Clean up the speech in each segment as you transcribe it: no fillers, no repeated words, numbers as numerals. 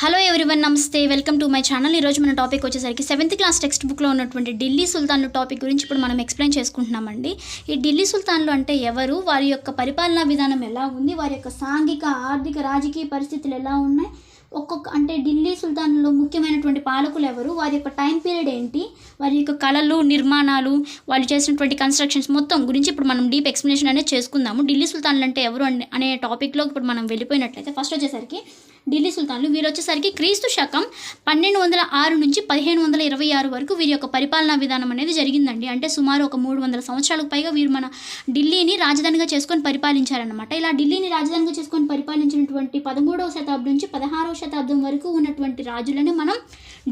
Hello everyone, నమస్తే. Welcome to my channel. ఈరోజు మన టాపిక్ వచ్చేసరికి 7th క్లాస్ టెక్స్ట్ బుక్లో ఉన్నటువంటి ఢిల్లీ సుల్తాన్లు టాపిక్ గురించి ఇప్పుడు మనం ఎక్స్ప్లెయిన్ చేసుకుంటున్నామండి. ఈ ఢిల్లీ సుల్తాన్లు అంటే ఎవరు, వారి యొక్క పరిపాలనా విధానం ఎలా ఉంది, వారి యొక్క సాంఘిక ఆర్థిక రాజకీయ పరిస్థితులు ఎలా ఉన్నాయి, అంటే ఢిల్లీ సుల్తాన్లో ముఖ్యమైనటువంటి పాలకులు ఎవరు, వారి యొక్క టైం పీరియడ్ ఏంటి, వారి యొక్క కళలు, నిర్మాణాలు, వాళ్ళు చేసినటువంటి కన్స్ట్రక్షన్స్ మొత్తం గురించి ఇప్పుడు మనం డీప్ ఎక్స్ప్లెనేషన్ అనేది చేసుకుందాము. ఢిల్లీ సుల్తాన్లు అంటే ఎవరు అనే టాపిక్లో ఇప్పుడు మనం వెళ్ళిపోయినట్లయితే ఫస్ట్ వచ్చేసరికి ఢిల్లీ సుల్తాన్లు వీరు వచ్చేసరికి క్రీస్తు శకం 1206 నుంచి 1526 వరకు వీరి యొక్క పరిపాలనా విధానం అనేది జరిగిందండి. అంటే సుమారు ఒక 300 సంవత్సరాలకు పైగా వీరు మన ఢిల్లీని రాజధానిగా చేసుకొని పరిపాలించారనమాట. ఇలా ఢిల్లీని రాజధానిగా చేసుకొని పరిపాలించినటువంటి 13వ శతాబ్దం నుంచి 16వ శతాబ్దం వరకు ఉన్నటువంటి రాజులని మనం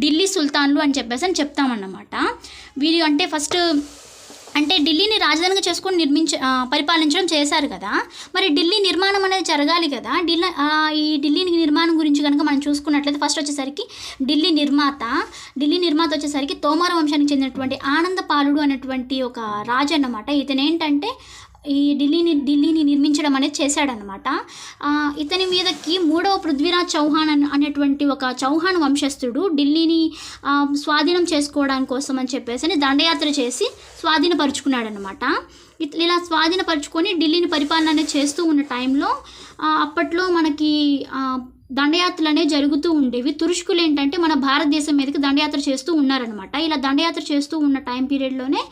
ఢిల్లీ సుల్తాన్లు అని చెప్తామన్నమాట. వీరు అంటే ఫస్ట్ అంటే ఢిల్లీని రాజధానిగా చేసుకొని పరిపాలించడం చేశారు కదా. మరి ఢిల్లీ నిర్మాణం అనేది జరగాలి కదా. ఈ ఢిల్లీ నిర్మాణం గురించి కనుక మనం చూసుకున్నట్లయితే ఫస్ట్ వచ్చేసరికి ఢిల్లీ నిర్మాత వచ్చేసరికి తోమార వంశానికి చెందినటువంటి ఆనందపాలుడు అనేటువంటి ఒక రాజు అన్నమాట. ఇతను ఏంటంటే ఈ ఢిల్లీని నిర్మించడం అనేది చేశాడనమాట. ఇతని మీదకి 3వ పృథ్వీరాజ్ చౌహాన్ అనేటువంటి ఒక చౌహాన్ వంశస్థుడు ఢిల్లీని స్వాధీనం చేసుకోవడం కోసం అని చెప్పేసి దండయాత్ర చేసి స్వాధీనపరుచుకున్నాడనమాట. ఇలా స్వాధీనపరుచుకొని ఢిల్లీని పరిపాలన అనేది చేస్తూ ఉన్న టైంలో అప్పట్లో మనకి దండయాత్రలు అనేవి జరుగుతూ ఉండేవి. తురుష్కులు ఏంటంటే మన భారతదేశం మీదకి దండయాత్ర చేస్తూ ఉన్నారనమాట. ఇలా దండయాత్ర చేస్తూ ఉన్న టైం పీరియడ్లోనే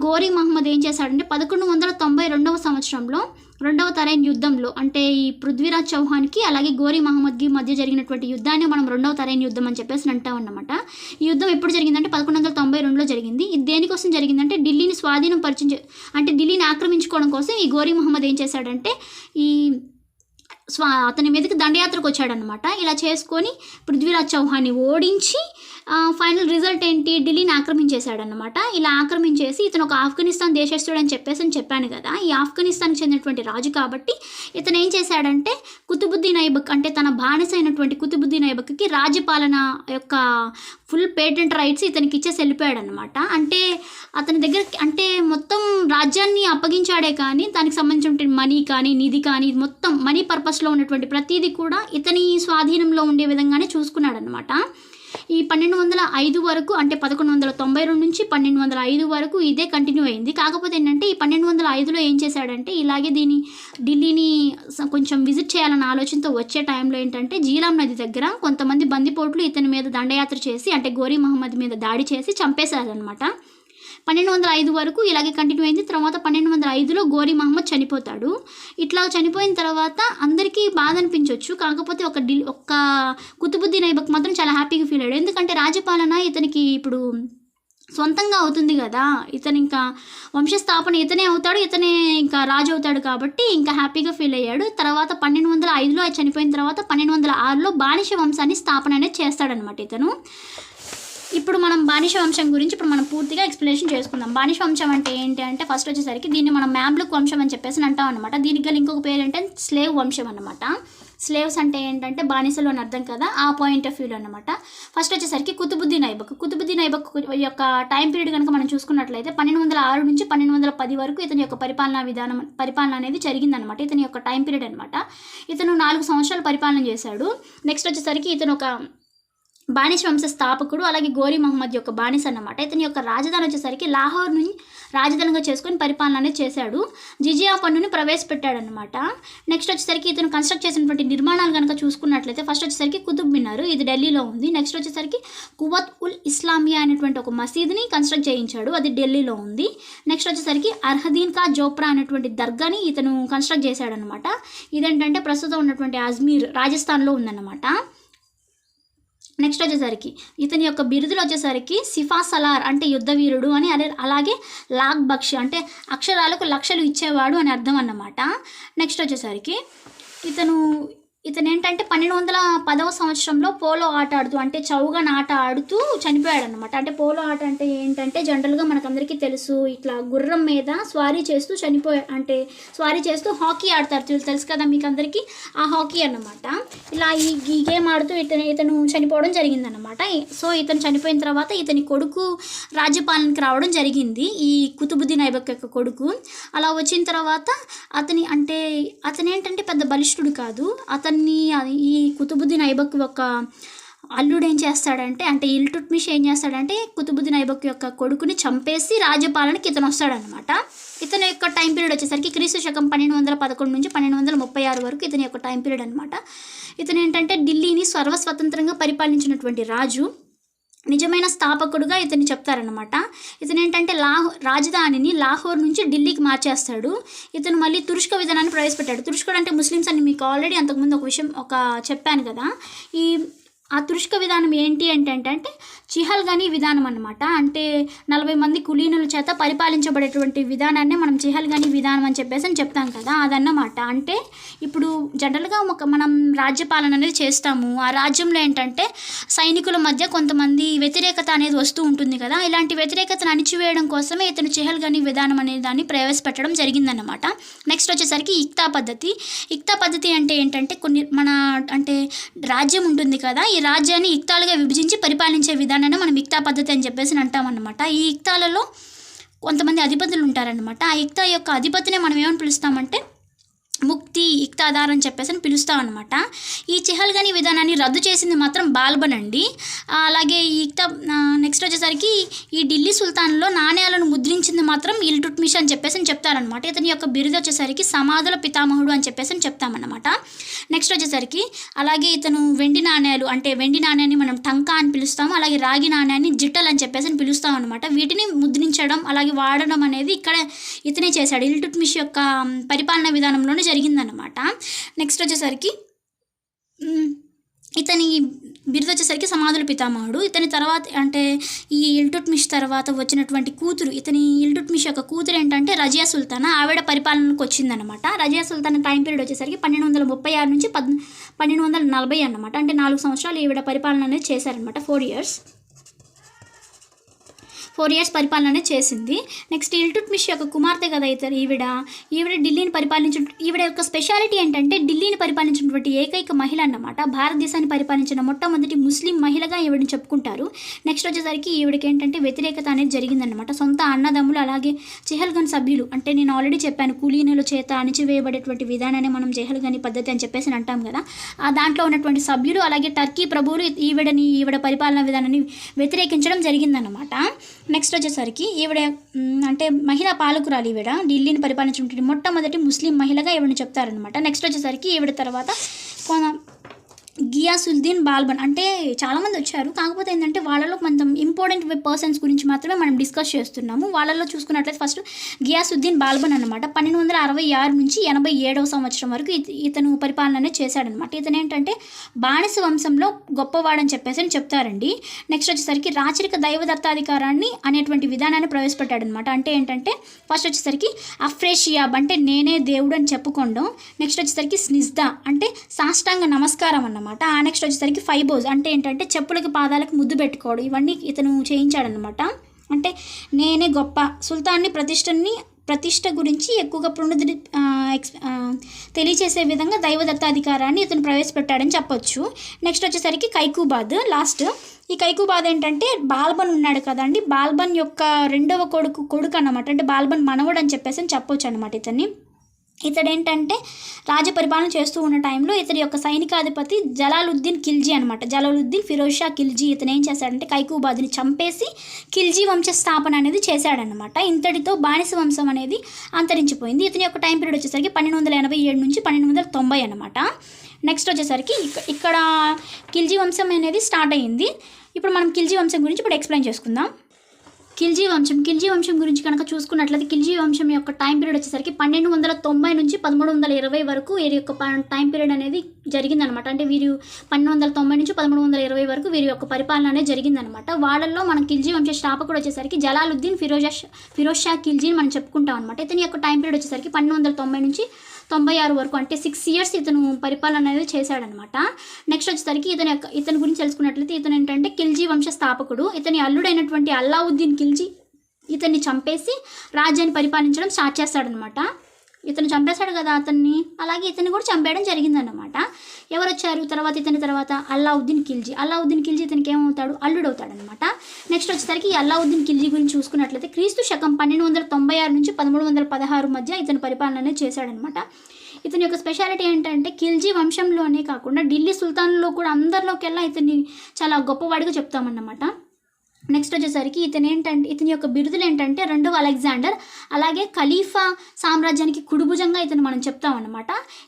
గోరీ మహమ్మద్ ఏం చేశాడంటే 1192వ సంవత్సరంలో 2వ తరైన్ యుద్ధంలో, అంటే ఈ పృథ్వీరాజ్ చౌహాన్కి అలాగే గోరీ మహమ్మద్కి మధ్య జరిగినటువంటి యుద్ధాన్ని మనం 2వ తరైన్ యుద్ధం అని చెప్పేసి అంటాం అన్నమాట. ఈ యుద్ధం ఎప్పుడు జరిగిందంటే 1192లో జరిగింది. ఇది దేనికోసం జరిగిందంటే ఢిల్లీని అంటే ఢిల్లీని ఆక్రమించుకోవడం కోసం ఈ గోరీ మహమ్మద్ ఏం చేశాడంటే అతని మీదకి దండయాత్రకు వచ్చాడనమాట. ఇలా చేసుకొని పృథ్వీరాజ్ చౌహాన్ని ఓడించి ఫైనల్ రిజల్ట్ ఏంటి, ఢిల్లీని ఆక్రమించేశాడనమాట. ఇలా ఆక్రమించేసి ఇతను ఒక ఆఫ్ఘనిస్తాన్ దేశస్థుడు అని చెప్పాను కదా. ఈ ఆఫ్ఘనిస్తాన్కి చెందినటువంటి రాజు కాబట్టి ఇతను ఏం చేశాడంటే కుతుబుద్దీన్ ఐబక్, అంటే తన బానిస అయినటువంటి కుతుబుద్దీన్ ఐబక్కి రాజ్యపాలన యొక్క ఫుల్ పేటెంట్ రైట్స్ ఇతనికి ఇచ్చేసి వెళ్ళిపోయాడనమాట. అంటే అతని దగ్గర అంటే మొత్తం రాజ్యాన్ని అప్పగించాడే కానీ దానికి సంబంధించిన మనీ కానీ నిధి కానీ మొత్తం మనీ పర్పస్లో ఉన్నటువంటి ప్రతిదీ కూడా ఇతని స్వాధీనంలో ఉండే విధంగానే చూసుకున్నాడనమాట. ఈ 1205 వరకు, అంటే 1192 నుంచి 1205 వరకు ఇదే కంటిన్యూ అయింది. కాకపోతే ఏంటంటే ఈ 1205లో ఏం చేశాడంటే ఇలాగే ఢిల్లీని కొంచెం విజిట్ చేయాలన్న ఆలోచనతో వచ్చే టైంలో ఏంటంటే జీలాం నది దగ్గర కొంతమంది బందిపోట్లు ఇతని మీద దండయాత్ర చేసి, అంటే గోరీ మహమ్మద్ మీద దాడి చేసి చంపేశారనమాట. 1205 వరకు ఇలాగే కంటిన్యూ అయింది. తర్వాత 1205లో గోరీ మహమ్మద్ చనిపోతాడు. ఇట్లా చనిపోయిన తర్వాత అందరికీ బాధ అనిపించవచ్చు, కాకపోతే ఒక్క కుతుబుద్దీన్ ఐబక్ మాత్రం చాలా హ్యాపీగా ఫీల్ అయ్యాడు. ఎందుకంటే రాజ్యపాలన ఇతనికి ఇప్పుడు సొంతంగా అవుతుంది కదా, ఇతను ఇంకా వంశస్థాపన ఇతనే అవుతాడు, ఇతనే ఇంకా రాజు అవుతాడు కాబట్టి ఇంకా హ్యాపీగా ఫీల్ అయ్యాడు. తర్వాత 1205లో చనిపోయిన తర్వాత 1206లో బానిస వంశాన్ని స్థాపన అనేది చేస్తాడనమాట ఇతను. ఇప్పుడు మనం బానిస వంశం గురించి ఇప్పుడు మనం పూర్తిగా ఎక్స్ప్లెనేషన్ చేసుకుందాం. బానిస వంశం అంటే ఏంటి అంటే ఫస్ట్ వచ్చేసరికి దీన్ని మనం మ్యామ్లుక్ వంశం అని చెప్పేసి అంటాం అనమాట. దీనికి గల ఇంకొక పేరు ఏంటంటే స్లేవ్ వంశం అనమాట. స్లేవ్స్ అంటే ఏంటంటే బానిసలు అని అర్థం కదా, ఆ పాయింట్ ఆఫ్ వ్యూలో అనమాట. ఫస్ట్ వచ్చేసరికి కుతుబుద్దీన్ ఐబక్ యొక్క టైం పీరియడ్ కనుక మనం చూసుకున్నట్లయితే 1206 నుంచి 1210 వరకు ఇతని యొక్క పరిపాలన అనేది జరిగిందనమాట. ఇతని యొక్క టైం పీరియడ్ అనమాట. ఇతను 4 సంవత్సరాలు పరిపాలన చేశాడు. నెక్స్ట్ వచ్చేసరికి ఇతను ఒక బానిస వంశ స్థాపకుడు, అలాగే గోరీ మహమ్మద్ యొక్క బానిస అన్నమాట. ఇతని యొక్క రాజధాని వచ్చేసరికి లాహోర్ని రాజధానిగా చేసుకొని పరిపాలన అనేది చేశాడు. జిజియా పన్నుని ప్రవేశపెట్టాడనమాట. నెక్స్ట్ వచ్చేసరికి ఇతను కన్స్ట్రక్ట్ చేసినటువంటి నిర్మాణాలు కనుక చూసుకున్నట్లయితే ఫస్ట్ వచ్చేసరికి కుతుబ్ మినార్, ఇది ఢిల్లీలో ఉంది. నెక్స్ట్ వచ్చేసరికి కువత్ ఉల్ ఇస్లామియా అనేటువంటి ఒక మసీద్ని కన్స్ట్రక్ట్ చేయించాడు, అది ఢిల్లీలో ఉంది. నెక్స్ట్ వచ్చేసరికి అర్హదీన్ కా జోప్రా అనేటువంటి దర్గాని ఇతను కన్స్ట్రక్ట్ చేశాడనమాట. ఇదేంటంటే ప్రస్తుతం ఉన్నటువంటి అజ్మీర్ రాజస్థాన్లో ఉందన్నమాట. నెక్స్ట్ వచ్చేసరికి ఇతని యొక్క బిరుదులు వచ్చేసరికి సిఫా సలార్ అంటే యుద్ధవీరుడు అని, అలాగే లాగ్ బక్ష్ అంటే అక్షరాలకు లక్షలు ఇచ్చేవాడు అని అర్థం అన్నమాట. నెక్స్ట్ వచ్చేసరికి ఇతను ఏంటంటే 1210వ సంవత్సరంలో పోలో ఆట ఆడుతూ, అంటే చౌగన్ ఆట ఆడుతూ చనిపోయాడు అనమాట. అంటే పోలో ఆట అంటే ఏంటంటే జనరల్గా మనకందరికీ తెలుసు, ఇట్లా గుర్రం మీద స్వారీ చేస్తూ హాకీ ఆడతారు, తెలుసు కదా మీకు అందరికీ, ఆ హాకీ అన్నమాట. ఇలా ఈ గేమ్ ఆడుతూ ఇతను చనిపోవడం జరిగిందనమాట. సో ఇతను చనిపోయిన తర్వాత ఇతని కొడుకు రాజ్యపాలనకి రావడం జరిగింది, ఈ కుతుబుద్దీన్ ఐబక్ యొక్క కొడుకు. అలా వచ్చిన తర్వాత అతను ఏంటంటే పెద్ద బలిష్ఠుడు కాదు, అతని ఈ కుతుబుద్దీన్ ఐబక్ ఒక అల్లుడు ఏం చేస్తాడంటే, అంటే ఇల్టుట్మిష్ ఏం చేస్తాడంటే కుతుబుద్దీన్ ఐబక్ యొక్క కొడుకుని చంపేసి రాజ్యపాలనకి ఇతను వస్తాడనమాట. ఇతని యొక్క టైం పీరియడ్ వచ్చేసరికి క్రీస్తు శకం 1211 నుంచి 1236 వరకు ఇతని యొక్క టైం పీరియడ్ అనమాట. ఇతను ఏంటంటే ఢిల్లీని సర్వస్వతంత్రంగా పరిపాలించినటువంటి రాజు, నిజమైన స్థాపకుడుగా ఇతన్ని చెప్తారనమాట. ఇతను ఏంటంటే రాజధానిని లాహోర్ నుంచి ఢిల్లీకి మార్చేస్తాడు. ఇతను మళ్ళీ తురుష్క విధానాన్ని ప్రవేశపెట్టాడు. తురుష్కుడు అంటే ముస్లిమ్స్ అని మీకు ఆల్రెడీ అంతకుముందు చెప్పాను కదా. ఆ తురుష్క విధానం ఏంటి అంటే చిహల్గనీ విధానం అనమాట. అంటే 40 మంది కులీనుల చేత పరిపాలించబడేటువంటి విధానాన్ని మనం చిహల్గనీ విధానం అని చెప్తాం కదా, అదన్నమాట. అంటే ఇప్పుడు జనరల్గా మనం రాజ్యపాలన అనేది చేస్తాము. ఆ రాజ్యంలో ఏంటంటే సైనికుల మధ్య కొంతమంది వ్యతిరేకత అనేది వస్తూ ఉంటుంది కదా. ఇలాంటి వ్యతిరేకతను అణిచివేయడం కోసమే ఇతను చిహల్గనీ విధానం అనే దాన్ని ప్రవేశపెట్టడం జరిగిందన్నమాట. నెక్స్ట్ వచ్చేసరికి ఇక్తా పద్ధతి అంటే ఏంటంటే అంటే రాజ్యం ఉంటుంది కదా, ఈ రాజ్యాన్ని ఇక్తాలుగా విభజించి పరిపాలించే విధానాన్ని మనం ఇక్తా పద్ధతి అని చెప్పేసి అంటామన్నమాట. ఈ ఇక్తాలలో కొంతమంది అధిపతులు ఉంటారనమాట. ఆ ఇక్తా యొక్క అధిపతిని మనం ఏమని పిలుస్తామంటే ముక్తి ఇక్తాదార్ అని చెప్పేసి పిలుస్తాం అనమాట. ఈ చిహల్గనీ విధానాన్ని రద్దు చేసింది మాత్రం బాల్బన్ అండి. అలాగే ఈ నెక్స్ట్ వచ్చేసరికి ఈ ఢిల్లీ సుల్తాన్లో నాణ్యాలను ముద్రించింది మాత్రం ఇల్టుట్మిష్ అని చెప్పేసి చెప్తారనమాట. ఇతని యొక్క బిరుదు వచ్చేసరికి సమాధుల పితామహుడు అని చెప్పేసి చెప్తామన్నమాట. నెక్స్ట్ వచ్చేసరికి అలాగే ఇతను వెండి నాణ్యాన్ని మనం టంకా అని పిలుస్తాము. అలాగే రాగి నాణ్యాన్ని జిట్టల్ అని చెప్పేసి పిలుస్తాం అనమాట. వీటిని ముద్రించడం అలాగే వాడడం అనేది ఇక్కడ ఇతనే చేశాడు. ఇల్టుట్మిష్ యొక్క పరిపాలనా విధానంలోనే జరిగిందనమాట. నెక్స్ట్ వచ్చేసరికి ఇతని బిరుదు వచ్చేసరికి సమాధుల పితామహుడు. ఇతని తర్వాత అంటే ఈ ఇల్టుట్మిష్ తర్వాత వచ్చినటువంటి కూతురు, ఇల్టుట్మిష్ యొక్క కూతురు ఏంటంటే రజియా సుల్తానా, ఆవిడ పరిపాలనకు వచ్చిందనమాట. రజియా సుల్తానా టైం పీరియడ్ వచ్చేసరికి 1236 నుంచి 1240 అనమాట. అంటే 4 సంవత్సరాలు ఈవిడ పరిపాలన అనేది చేశారనమాట. 4 ఇయర్స్ పరిపాలన అనేది చేసింది. నెక్స్ట్ ఇల్టుట్మిష్ యొక్క కుమార్తె కదా ఈవిడ ఢిల్లీని ఈవిడ యొక్క స్పెషాలిటీ ఏంటంటే ఢిల్లీని పరిపాలించినటువంటి ఏకైక మహిళ అన్నమాట. భారతదేశాన్ని పరిపాలించిన మొట్టమొదటి ముస్లిం మహిళగా ఈవిడని చెప్పుకుంటారు. నెక్స్ట్ వచ్చేసరికి ఈవిడకి ఏంటంటే వ్యతిరేకత అనేది జరిగిందనమాట. సొంత అన్నదమ్ములు అలాగే చిహల్గన్ సభ్యులు, అంటే నేను ఆల్రెడీ చెప్పాను కులీనుల చేత అణిచివేయబడేటువంటి విధానాన్ని మనం చిహల్గనీ పద్ధతి అని చెప్పేసి అంటాం కదా. దాంట్లో ఉన్నటువంటి సభ్యులు అలాగే టర్కీ ప్రభువులు ఈవిడ పరిపాలనా విధానాన్ని వ్యతిరేకించడం జరిగిందనమాట. నెక్స్ట్ వచ్చేసరికి ఈవిడ అంటే మహిళా పాలకురాలు, ఈవిడ ఢిల్లీని పరిపాలించినటువంటి మొట్టమొదటి ముస్లిం మహిళగా ఈవిడని చెప్తారనమాట. నెక్స్ట్ వచ్చేసరికి ఈవిడ తర్వాత గియాసుద్దీన్ బాల్బన్, అంటే చాలామంది వచ్చారు, కాకపోతే ఏంటంటే వాళ్ళలో కొంచెం ఇంపార్టెంట్ పర్సన్స్ గురించి మాత్రమే మనం డిస్కస్ చేస్తున్నాము. వాళ్ళలో చూసుకున్నట్లయితే ఫస్ట్ గియాసుద్దీన్ బాల్బన్ అనమాట. 1266 నుంచి 87వ సంవత్సరం వరకు ఇతను పరిపాలన అనేది చేశాడనమాట. ఇతను ఏంటంటే బానిస వంశంలో గొప్పవాడని చెప్పేసి చెప్తారండి. నెక్స్ట్ వచ్చేసరికి రాచరిక దైవ దత్తాధికారాన్ని అనేటువంటి విధానాన్ని ప్రవేశపెట్టాడనమాట. అంటే ఏంటంటే ఫస్ట్ వచ్చేసరికి అఫ్రేషియాబ్ అంటే నేనే దేవుడు అని చెప్పుకోవడం. నెక్స్ట్ వచ్చేసరికి స్నిజ్దా అంటే సాష్టాంగ నమస్కారం అన్నమాట. నెక్స్ట్ వచ్చేసరికి ఫైబోజ్ అంటే ఏంటంటే చెప్పులకి పాదాలకు ముద్దు పెట్టుకోవడం. ఇవన్నీ ఇతను చేయించాడనమాట. అంటే నేనే గొప్ప సుల్తాన్ని ప్రతిష్ట గురించి ఎక్కువగా తెలియచేసే విధంగా దైవదత్తాధికారాన్ని ఇతను ప్రవేశపెట్టాడని చెప్పొచ్చు. నెక్స్ట్ వచ్చేసరికి కైకుబాద్ లాస్ట్. ఈ కైకుబాద్ ఏంటంటే బాల్బన్ ఉన్నాడు కదండి, బాల్బన్ యొక్క రెండవ కొడుకు అన్నమాట. అంటే బాల్బన్ మనవడు అని చెప్పేసి చెప్పొచ్చు అనమాట. ఇతడేంటంటే రాజ్య పరిపాలన చేస్తూ ఉన్న టైంలో ఇతడి యొక్క సైనికాధిపతి జలాలుద్దీన్ ఖిల్జీ అనమాట. జలాలుద్దీన్ ఫిరోజ్ షా ఖిల్జీ ఇతను ఏం చేశాడంటే కైకుబాద్ని చంపేసి ఖిల్జీ వంశ స్థాపన అనేది చేశాడనమాట. ఇంతటితో బానిస వంశం అనేది అంతరించిపోయింది. ఇతని యొక్క టైం పీరియడ్ వచ్చేసరికి 1287 నుంచి 1290 అనమాట. నెక్స్ట్ వచ్చేసరికి ఇక్కడ ఖిల్జీ వంశం అనేది స్టార్ట్ అయ్యింది. ఇప్పుడు మనం ఖిల్జీ వంశం గురించి ఇప్పుడు ఎక్స్ప్లెయిన్ చేసుకుందాం. ఖిల్జీ వంశం గురించి కనుక చూసుకున్నట్లయితే ఖిల్జీ వంశం యొక్క టైం పీరియడ్ వచ్చేసరికి 1290 నుంచి 1320 వరకు వీరి యొక్క టైం పీరియడ్ అనేది జరిగిందనమాట. అంటే వీరు 1290 నుంచి 1320 వరకు వీరి యొక్క పరిపాలన అనేది జరిగిందనమాట. వాళ్ళల్లో మన ఖిల్జీ వంశ స్థాపకుడు వచ్చేసరికి జలాలుద్దీన్ ఫిరోజ్ షా ఖిల్జీని మనం చెప్పుకుంటాం అనమాట. ఇతని యొక్క టైం పీరియడ్ వచ్చేసరికి 1290 నుంచి 96 వరకు, అంటే 6 ఇయర్స్ ఇతను పరిపాలన అనేది చేశాడనమాట. నెక్స్ట్ వచ్చేసరికి ఇతని గురించి తెలుసుకున్నట్లయితే ఇతను ఏంటంటే ఖిల్జీ వంశ స్థాపకుడు. ఇతని అల్లుడైనటువంటి అల్లావుద్దీన్ ఖిల్జీ ఇతన్ని చంపేసి రాజ్యాన్ని పరిపాలించడం స్టార్ట్ చేస్తాడనమాట. ఇతను చంపేశాడు కదా అతన్ని, అలాగే ఇతన్ని కూడా చంపేయడం జరిగిందన్నమాట. ఎవరు వచ్చారు ఇతని తర్వాత అల్లావుద్దీన్ ఖిల్జీ ఇతనికి ఏమవుతాడు, అల్లుడు అవుతాడనమాట. నెక్స్ట్ వచ్చేసరికి ఈ అల్లావుద్దీన్ ఖిల్జీ గురించి చూసుకున్నట్లయితే క్రీస్తు శకం 1296 నుంచి 1316 మధ్య ఇతను పరిపాలన అనేది చేశాడనమాట. ఇతని యొక్క స్పెషాలిటీ ఏంటంటే ఖిల్జీ వంశంలోనే కాకుండా ఢిల్లీ సుల్తాన్లో కూడా అందరిలోకెల్లా ఇతన్ని చాలా గొప్పవాడిగా చెప్తామన్నమాట. నెక్స్ట్ వచ్చేసరికి ఇతని యొక్క బిరుదులు ఏంటంటే రెండవ అలెగ్జాండర్, అలాగే ఖలీఫా సామ్రాజ్యానికి కుడిభుజంగా ఇతను మనం చెప్తామన్నమాట.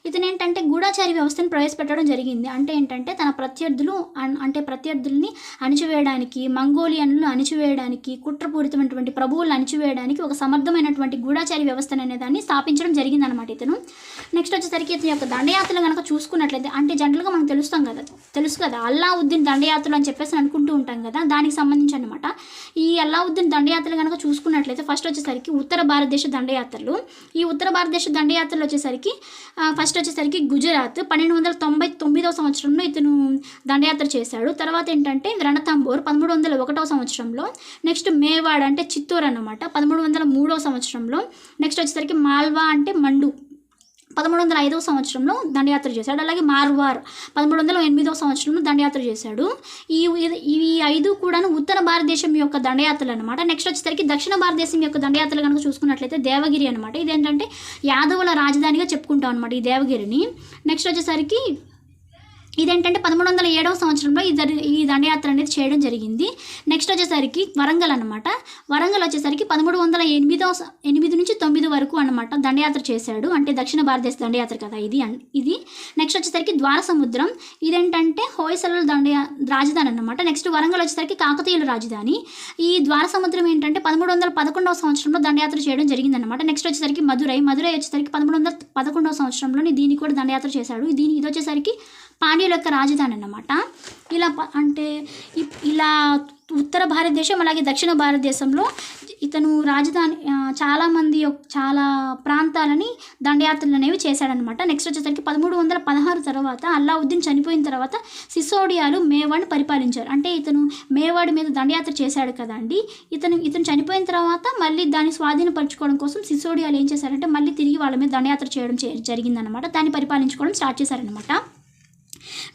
ఇతనేంటంటే గూఢాచారి వ్యవస్థను ప్రవేశపెట్టడం జరిగింది. అంటే ఏంటంటే తన ప్రత్యర్థుల్ని అణిచివేయడానికి, మంగోలియన్లు అణిచివేయడానికి, కుట్రపూరితమైనటువంటి ప్రభువులను అణిచివేయడానికి ఒక సమర్థమైనటువంటి గూఢాచారి వ్యవస్థను అనేదాన్ని స్థాపించడం జరిగిందనమాట ఇతను. నెక్స్ట్ వచ్చేసరికి ఇతని యొక్క దండయాత్రలు కనుక చూసుకున్నట్లయితే, అంటే జనరల్గా మనం తెలుసు కదా అల్లావుద్దీన్ దండయాత్రలు అని చెప్పేసి అనుకుంటూ ఉంటాం కదా, దానికి సంబంధించి అనమాట. ఈ అల్లావుద్దీన్ దండయాత్రలు కనుక చూసుకున్నట్లయితే ఫస్ట్ వచ్చేసరికి ఉత్తర భారతదేశ దండయాత్రలు. ఈ ఉత్తర భారతదేశ దండయాత్రలు వచ్చేసరికి ఫస్ట్ వచ్చేసరికి గుజరాత్ 1299వ సంవత్సరంలో ఇతను దండయాత్ర చేశాడు. తర్వాత ఏంటంటే రణథంబోర్ 1301వ సంవత్సరంలో. నెక్స్ట్ మేవాడ్ అంటే చిత్తూరు అన్నమాట 1303వ సంవత్సరంలో. నెక్స్ట్ వచ్చేసరికి మాల్వా అంటే మండు 1305వ సంవత్సరంలో దండయాత్ర చేశాడు. అలాగే మార్వార్ 1308వ సంవత్సరంలో దండయాత్ర చేశాడు. ఇవి 5 కూడాను ఉత్తర భారతదేశం యొక్క దండయాత్రలు అనమాట. నెక్స్ట్ వచ్చేసరికి దక్షిణ భారతదేశం యొక్క దండయాత్రలు కనుక చూసుకున్నట్లయితే దేవగిరి అనమాట. ఇదేంటంటే యాదవుల రాజధానిగా చెప్పుకుంటాం అనమాట ఈ దేవగిరిని. నెక్స్ట్ వచ్చేసరికి ఇదేంటంటే 1307వ సంవత్సరంలో ఈ దండయాత్ర అనేది చేయడం జరిగింది. నెక్స్ట్ వచ్చేసరికి వరంగల్ అనమాట. వరంగల్ వచ్చేసరికి 1308 నుంచి 9 వరకు అనమాట దండయాత్ర చేశాడు. అంటే దక్షిణ భారతదేశ దండయాత్ర కదా ఇది. నెక్స్ట్ వచ్చేసరికి ద్వార సముద్రం, ఇదేంటంటే హోయసల రాజధాని అనమాట. నెక్స్ట్ వరంగల్ వచ్చేసరికి కాకతీయుల రాజధాని. ఈ ద్వార సముద్రం ఏంటంటే 1311వ సంవత్సరంలో దండయాత్ర చేయడం జరిగిందనమాట. నెక్స్ట్ వచ్చేసరికి మధురై వచ్చేసరికి 1311వ సంవత్సరంలోని దీన్ని కూడా దండయాత్ర చేశాడు. ఇది వచ్చేసరికి పాండ్యుల యొక్క రాజధాని అన్నమాట. ఇలా ఉత్తర భారతదేశం అలాగే దక్షిణ భారతదేశంలో ఇతను రాజధాని చాలా ప్రాంతాలని దండయాత్రలు అనేవి చేశాడనమాట. నెక్స్ట్ వచ్చేసరికి 1316 తర్వాత అల్లావుద్దీన్ చనిపోయిన తర్వాత సిసోడియాలు మేవాడ్ని పరిపాలించారు. అంటే ఇతను మేవాడ్ మీద దండయాత్ర చేశాడు కదండి. ఇతను చనిపోయిన తర్వాత మళ్ళీ దాన్ని స్వాధీనపరచుకోవడం కోసం సిసోడియాలు ఏం చేశారంటే మళ్ళీ తిరిగి వాళ్ళ మీద దండయాత్ర చేయడం జరిగిందనమాట. దాన్ని పరిపాలించుకోవడం స్టార్ట్ చేశారనమాట.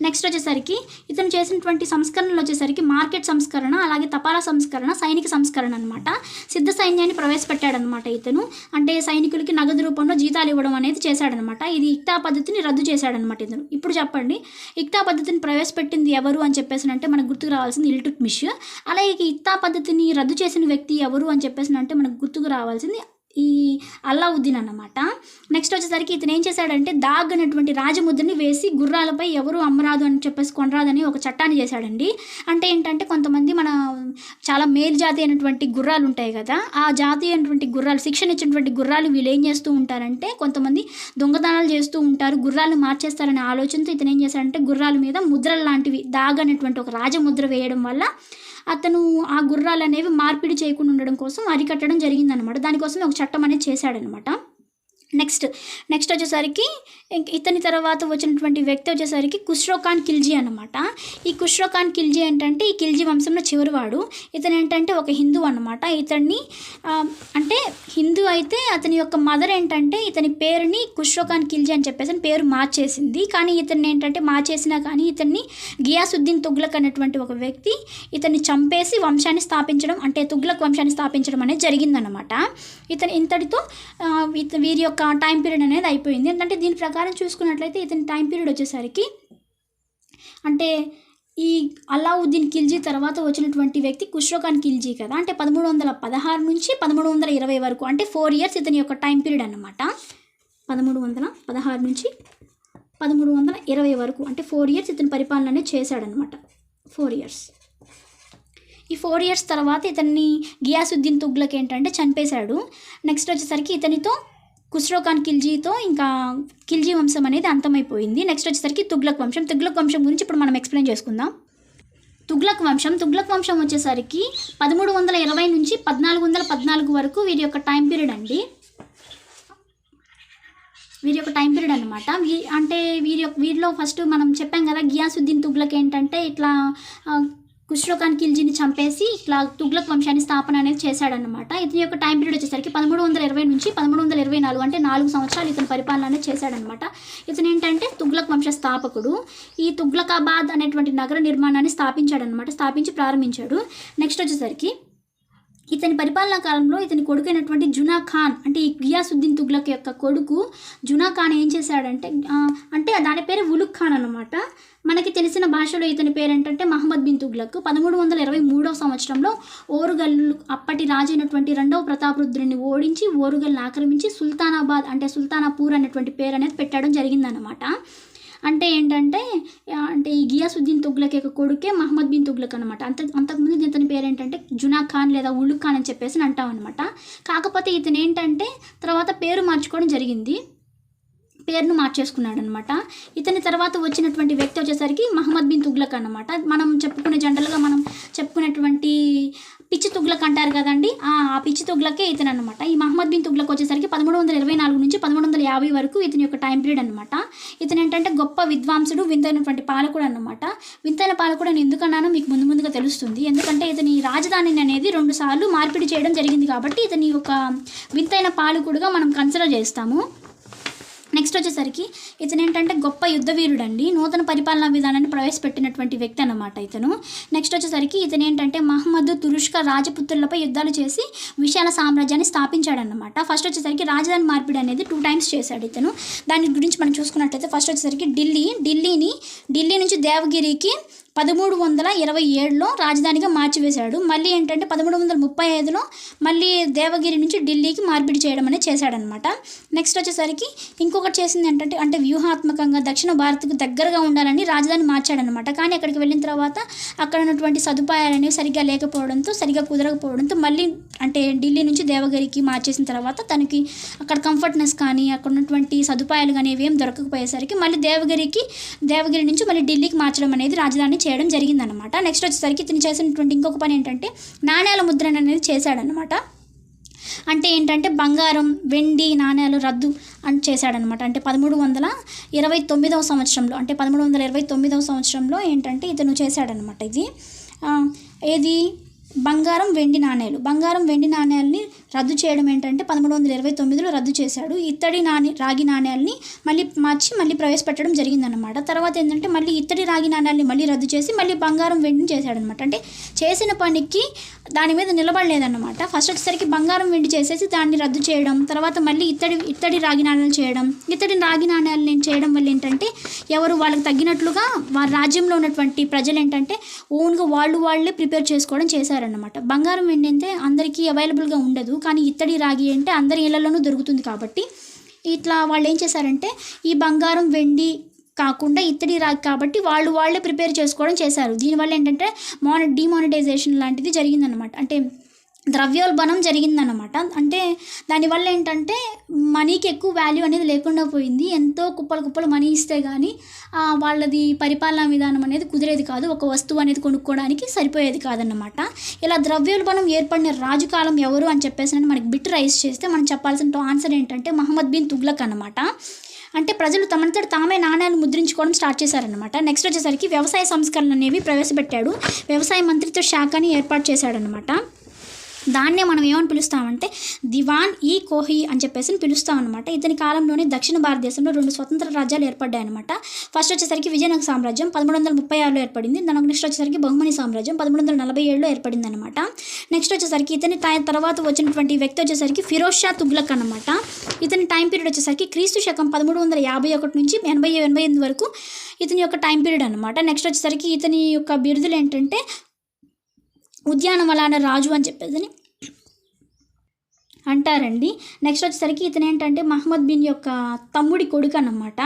నెక్స్ట్ వచ్చేసరికి ఇతను చేసినటువంటి సంస్కరణలు వచ్చేసరికి మార్కెట్ సంస్కరణ, అలాగే తపాలా సంస్కరణ, సైనిక సంస్కరణ అనమాట. సిద్ధ సైన్యాన్ని ప్రవేశపెట్టాడనమాట ఇతను. అంటే సైనికులకి నగదు రూపంలో జీతాలు ఇవ్వడం అనేది చేశాడనమాట. ఇది ఇక్తా పద్ధతిని రద్దు చేశాడనమాట ఇతను. ఇప్పుడు చెప్పండి, ఇక్తా పద్ధతిని ప్రవేశపెట్టింది ఎవరు అని చెప్పేసి అంటే మనకు గుర్తుకు రావాల్సింది ఇల్టుట్మిష్. అలాగే ఇక్తా పద్ధతిని రద్దు చేసిన వ్యక్తి ఎవరు అని చెప్పేసి అంటే మనకు గుర్తుకు రావాల్సింది ఈ అల్లావుద్దీన్ అన్నమాట. నెక్స్ట్ వచ్చేసరికి ఇతను ఏం చేశాడంటే దాగ్ అనేటువంటి రాజముద్రని వేసి గుర్రాలపై ఎవరు అమ్మరాదు అని చెప్పేసి కొనరాదని ఒక చట్టాన్ని చేశాడండి. అంటే ఏంటంటే కొంతమంది మన చాలా మేలు జాతి అయినటువంటి గుర్రాలు ఉంటాయి కదా, ఆ జాతి అయినటువంటి గుర్రాలు, శిక్షణ ఇచ్చినటువంటి గుర్రాలు వీళ్ళు ఏం చేస్తూ ఉంటారంటే కొంతమంది దొంగతనాలు చేస్తూ ఉంటారు, గుర్రాలను మార్చేస్తారనే ఆలోచనతో ఇతను ఏం చేశాడంటే గుర్రాల మీద ముద్రలు లాంటివి దాగ్ అనేటువంటి ఒక రాజముద్ర వేయడం వల్ల అతను ఆ గుర్రాలు అనేవి మార్పిడి చేయకుండా ఉండడం కోసం అరికట్టడం జరిగిందనమాట. దానికోసం ఒక చట్టం అనేది చేశాడనమాట. నెక్స్ట్ వచ్చేసరికి ఇతని తర్వాత వచ్చినటువంటి వ్యక్తి వచ్చేసరికి ఖుస్రో ఖాన్ ఖిల్జీ అనమాట. ఈ ఖుస్రో ఖాన్ ఖిల్జీ ఏంటంటే ఈ ఖిల్జీ వంశంలో చివరివాడు. ఇతను ఏంటంటే ఒక హిందూ అనమాట. ఇతన్ని అంటే హిందూ అయితే అతని యొక్క మదర్ ఏంటంటే ఇతని పేరుని ఖుస్రో ఖాన్ ఖిల్జీ అని చెప్పేసి పేరు మార్చేసింది. కానీ ఇతన్ని ఏంటంటే మార్చేసినా కానీ ఇతన్ని గియాసుద్దీన్ తుగ్లక్ అనేటువంటి ఒక వ్యక్తి ఇతన్ని చంపేసి వంశాన్ని స్థాపించడం, అంటే తుగ్లక్ వంశాన్ని స్థాపించడం అనేది జరిగిందనమాట. ఇంతటితో వీరి యొక్క టైం పీరియడ్ అనేది అయిపోయింది. ఏంటంటే దీని ప్రకారం చూసుకున్నట్లయితే ఇతని టైం పీరియడ్ వచ్చేసరికి అంటే ఈ అల్లావుద్దీన్ ఖిల్జీ తర్వాత వచ్చినటువంటి వ్యక్తి ఖుస్రో ఖాన్ ఖిల్జీ కదా, అంటే 1316 నుంచి 1320 వరకు, అంటే 4 ఇయర్స్ ఇతని యొక్క టైం పీరియడ్ అన్నమాట. 1316 నుంచి 1320 వరకు, అంటే 4 ఇయర్స్ ఇతని పరిపాలన అనేది చేశాడనమాట. 4 ఇయర్స్. ఈ 4 ఇయర్స్ తర్వాత ఇతన్ని గియాసుద్దీన్ తుగ్లక్ ఏంటంటే చంపేశాడు. నెక్స్ట్ వచ్చేసరికి ఇతనితో ఖుస్రో ఖాన్ ఖిల్జీతో ఇంకా ఖిల్జీ వంశం అనేది అంతమైపోయింది. నెక్స్ట్ వచ్చేసరికి తుగ్లక్ వంశం గురించి ఇప్పుడు మనం ఎక్స్ప్లెయిన్ చేసుకుందాం. తుగ్లక్ వంశం వచ్చేసరికి 1320 నుంచి 1414 వరకు వీరి యొక్క టైం పీరియడ్ అండి. వీరి యొక్క టైం పీరియడ్ అనమాట. వీరిలో ఫస్ట్ మనం చెప్పాం కదా, గియాసుద్దీన్ తుగ్లక్ ఏంటంటే ఇట్లా ఖుస్రో ఖాన్ ఖిల్జీని చంపేసి ఇట్లా తుగ్లక్ వంశాన్ని స్థాపన అనేది చేశాడనమాట. ఇతని యొక్క టైం పీరియడ్ వచ్చేసరికి 1320 నుంచి 1324, అంటే 4 సంవత్సరాలు ఇతని పరిపాలన అనేది చేశాడనమాట. ఇతను ఏంటంటే తుగ్లక్ వంశ స్థాపకుడు. ఈ తుగ్లకాబాద్ అనేటువంటి నగర నిర్మాణాన్ని స్థాపించి ప్రారంభించాడు. నెక్స్ట్ వచ్చేసరికి ఇతని పరిపాలనా కాలంలో ఇతని కొడుకైనటువంటి జునా ఖాన్, అంటే ఈ గియాసుద్దీన్ తుగ్లక్ యొక్క కొడుకు జునా ఖాన్ ఏం చేశాడంటే అంటే దాని పేరు ఉలుగ్ ఖాన్ అనమాట. మనకి తెలిసిన భాషలో ఇతని పేరు ఏంటంటే మహమ్మద్ బిన్ తుగ్లక్. 1323 సంవత్సరంలో ఓరుగల్లు అప్పటి రాజు అయినటువంటి 2వ ప్రతాపరుద్రుడిని ఓడించి ఓరుగల్ని ఆక్రమించి సుల్తానాబాద్ అంటే సుల్తానాపూర్ అనేటువంటి పేరు అనేది పెట్టడం జరిగిందనమాట. అంటే ఏంటంటే ఈ గియాసుద్దీన్ తుగ్లక్ యొక్క కొడుకే మహమ్మద్ బిన్ తుగ్లక్ అనమాట. అంతకుముందు ఇతని పేరు ఏంటంటే జునా ఖాన్ లేదా ఉలుగ్ ఖాన్ అని చెప్పేసి అంటాం అనమాట. కాకపోతే ఇతను ఏంటంటే తర్వాత పేరు మార్చుకోవడం జరిగింది, పేరును మార్చేసుకున్నాడు అనమాట. ఇతని తర్వాత వచ్చినటువంటి వ్యక్తి వచ్చేసరికి మహమ్మద్ బిన్ తుగ్లక్ అనమాట. మనం జనరల్గా మనం చెప్పుకునేటువంటి పిచ్చి తుగ్లక్ అంటారు కదండి, ఆ పిచ్చి తుగ్లకే ఇతను అనమాట. ఈ మహమ్మద్ బిన్ తుగ్లక్ వచ్చేసరికి 1324 నుంచి 1350 వరకు ఇతని యొక్క టైం పీరియడ్ అనమాట. ఇతను ఏంటంటే గొప్ప విద్వాంసుడు, వింతైనటువంటి పాలకుడు అనమాట. వింతైన పాలకుడు అని ఎందుకన్నానో మీకు ముందుగా తెలుస్తుంది. ఎందుకంటే ఇతని రాజధానిని అనేది 2 సార్లు మార్పిడి చేయడం జరిగింది కాబట్టి ఇతని ఒక వింతైన పాలకుడుగా మనం కన్సిడర్ చేస్తాము. నెక్స్ట్ వచ్చేసరికి ఇతను ఏంటంటే గొప్ప యుద్ధవీరుడు అండి, నూతన పరిపాలనా విధానాన్ని ప్రవేశపెట్టినటువంటి వ్యక్తి అన్నమాట ఇతను. నెక్స్ట్ వచ్చేసరికి ఇతను ఏంటంటే మహమ్మద్ తురుష్క రాజపుత్రులపై యుద్ధాలు చేసి విశాల సామ్రాజ్యాన్ని స్థాపించాడన్నమాట. ఫస్ట్ వచ్చేసరికి రాజధాని మార్పిడి అనేది 2 టైమ్స్ చేశాడు ఇతను. దాని గురించి మనం చూసుకున్నట్లయితే ఫస్ట్ వచ్చేసరికి ఢిల్లీ నుంచి దేవగిరికి 1327లో రాజధానిగా మార్చివేశాడు. మళ్ళీ ఏంటంటే 1335లో మళ్ళీ దేవగిరి నుంచి ఢిల్లీకి మార్పిడి చేయడం అనేది చేశాడనమాట. నెక్స్ట్ వచ్చేసరికి ఇంకొకటి చేసింది ఏంటంటే అంటే వ్యూహాత్మకంగా దక్షిణ భారత్కు దగ్గరగా ఉండాలని రాజధాని మార్చాడనమాట. కానీ అక్కడికి వెళ్ళిన తర్వాత అక్కడ ఉన్నటువంటి సదుపాయాలు అనేవి సరిగ్గా లేకపోవడంతో సరిగ్గా కుదరకపోవడంతో మళ్ళీ అంటే ఢిల్లీ నుంచి దేవగిరికి మార్చేసిన తర్వాత తనకి అక్కడ కంఫర్ట్నెస్ కానీ అక్కడ ఉన్నటువంటి సదుపాయాలు కానీ ఏం దొరకకపోయేసరికి మళ్ళీ దేవగిరి నుంచి మళ్ళీ ఢిల్లీకి మార్చడం అనేది రాజధాని చేయడం జరిగిందనమాట. నెక్స్ట్ వచ్చేసరికి ఇతను చేసినటువంటి ఇంకొక పని ఏంటంటే నాణ్యాల ముద్రణ అనేది చేశాడనమాట. అంటే ఏంటంటే బంగారం వెండి నాణ్యాలు రద్దు అని చేశాడనమాట. అంటే 1329 సంవత్సరంలో అంటే 1329 సంవత్సరంలో ఏంటంటే ఇతను చేశాడనమాట. ఏది బంగారం వెండి నాణ్యాలని రద్దు చేయడం ఏంటంటే 1329లో రద్దు చేశాడు. రాగి నాణ్యాలని మళ్ళీ మార్చి మళ్ళీ ప్రవేశపెట్టడం జరిగిందనమాట. తర్వాత ఏంటంటే మళ్ళీ రాగి నాణ్యాలని మళ్ళీ రద్దు చేసి మళ్ళీ బంగారం వెండిని చేశాడనమాట. అంటే చేసిన పనికి దాని మీద నిలబడలేదన్నమాట. ఫస్ట్ వచ్చేసరికి బంగారం వెండి చేసేసి దాన్ని రద్దు చేయడం, తర్వాత మళ్ళీ ఇత్తడి రాగి నాణ్యాలు చేయడం. రాగి నాణ్యాలను చేయడం వల్ల ఏంటంటే ఎవరు వాళ్ళకి తగ్గినట్లుగా వారి రాజ్యంలో ఉన్నటువంటి ప్రజలు ఏంటంటే ఓన్గా వాళ్ళే ప్రిపేర్ చేసుకోవడం చేశారన్నమాట. బంగారం వెండి అంటే అందరికీ అవైలబుల్గా ఉండదు, కానీ ఇత్తడి రాగి అంటే అందరి ఇళ్లలోనూ దొరుకుతుంది కాబట్టి ఇట్లా వాళ్ళు ఏం చేశారంటే ఈ బంగారం వెండి కాకుండా ఇత్తడి రాగి కాబట్టి వాళ్ళే ప్రిపేర్ చేసుకోవడం చేశారు. దీనివల్ల ఏంటంటే డిమానిటైజేషన్ లాంటిది జరిగిందనమాట. అంటే ద్రవ్యోల్బణం జరిగిందనమాట. అంటే దానివల్ల ఏంటంటే మనీకి ఎక్కువ వాల్యూ అనేది లేకుండా పోయింది. ఎంతో కుప్పలు మనీ ఇస్తే కానీ వాళ్ళది పరిపాలనా విధానం అనేది కుదిరేది కాదు, ఒక వస్తువు అనేది కొనుక్కోవడానికి సరిపోయేది కాదన్నమాట. ఇలా ద్రవ్యోల్బణం ఏర్పడిన రాజు కాలం ఎవరు అని చెప్పేసి మనకి బిట్ రైస్ చేస్తే మనం చెప్పాల్సిన ఆన్సర్ ఏంటంటే మహమ్మద్ బిన్ తుగ్లక్ అన్నమాట. అంటే ప్రజలు తమనంతట తామే నాణ్యాలు ముద్రించుకోవడం స్టార్ట్ చేశారనమాట. నెక్స్ట్ వచ్చేసరికి వ్యవసాయ సంస్కరణలు అనేవి ప్రవేశపెట్టాడు. వ్యవసాయ మంత్రిత్వ శాఖని ఏర్పాటు చేశాడనమాట. దాన్నే మనం ఏమని పిలుస్తామంటే దివాన్ ఈ కోహి అని చెప్పేసి పిలుస్తాం అనమాట. ఇతని కాలంలోనే దక్షిణ భారతదేశంలో 2 స్వతంత్ర రాజ్యాలు ఏర్పడ్డాయి అనమాట. ఫస్ట్ వచ్చేసరికి విజయనగర సామ్రాజ్యం 1336లో ఏర్పడింది. దానికి నెక్స్ట్ వచ్చేసరికి బహుమని సామ్రాజ్యం 1347లో ఏర్పడింది అనమాట. నెక్స్ట్ వచ్చేసరికి ఇతని తర్వాత వచ్చినటువంటి వ్యక్తి వచ్చేసరికి ఫిరోజ్ షా తుగ్లక్ అనమాట. ఇతని టైం పీరియడ్ వచ్చేసరికి క్రీస్తు శకం 1351 నుంచి 88 వరకు ఇతని యొక్క టైం పీరియడ్ అనమాట. నెక్స్ట్ వచ్చేసరికి ఇతని యొక్క బిరుదులు ఏంటంటే ఉద్యానవనాల రాజు అని చెప్పేసి అంటారండి. నెక్స్ట్ వచ్చేసరికి ఇతను ఏంటంటే మహమ్మద్ బిన్ యొక్క తమ్ముడి కొడుకు అన్నమాట.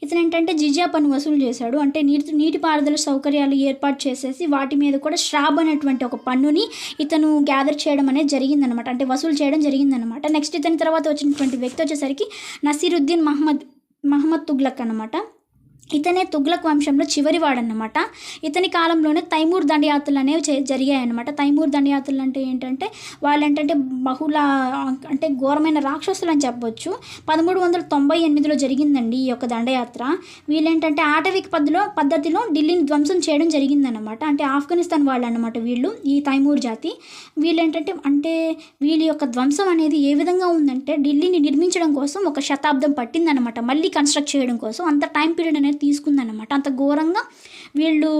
ఇతను ఏంటంటే జిజియా పన్ను వసూలు చేశాడు. అంటే నీటిపారుదల సౌకర్యాలు ఏర్పాటు చేసేసి వాటి మీద కూడా శ్రాబ్ అనేటువంటి ఒక పన్నుని ఇతను గ్యాదర్ చేయడం అనేది జరిగిందనమాట. అంటే వసూలు చేయడం జరిగిందనమాట. నెక్స్ట్ ఇతని తర్వాత వచ్చినటువంటి వ్యక్తి వచ్చేసరికి నసీరుద్దీన్ మహమ్మద్ తుగ్లక్ అనమాట. ఇతనే తుగ్లక్ వంశంలో చివరివాడన్నమాట. ఇతని కాలంలోనే తైమూర్ దండయాత్రలు అనేవి జరిగాయన్నమాట. తైమూర్ దండయాత్రలు అంటే ఏంటంటే వాళ్ళు ఏంటంటే అంటే ఘోరమైన రాక్షసులు అని చెప్పొచ్చు. 1398లో జరిగిందండి ఈ యొక్క దండయాత్ర. వీళ్ళేంటంటే ఆటవిక పద్ధతిలో ఢిల్లీని ధ్వంసం చేయడం జరిగిందన్నమాట. అంటే ఆఫ్ఘనిస్తాన్ వాళ్ళు అన్నమాట వీళ్ళు, ఈ తైమూర్ జాతి. వీళ్ళేంటంటే వీళ్ళ యొక్క ధ్వంసం అనేది ఏ విధంగా ఉందంటే ఢిల్లీని నిర్మించడం కోసం 1 శతాబ్దం పట్టిందనమాట. మళ్ళీ కన్స్ట్రక్ట్ చేయడం కోసం అంత టైం పీరియడ్ అనేది అనేది తీసుకుందన్నమాట. అంత ఘోరంగా వీళ్ళు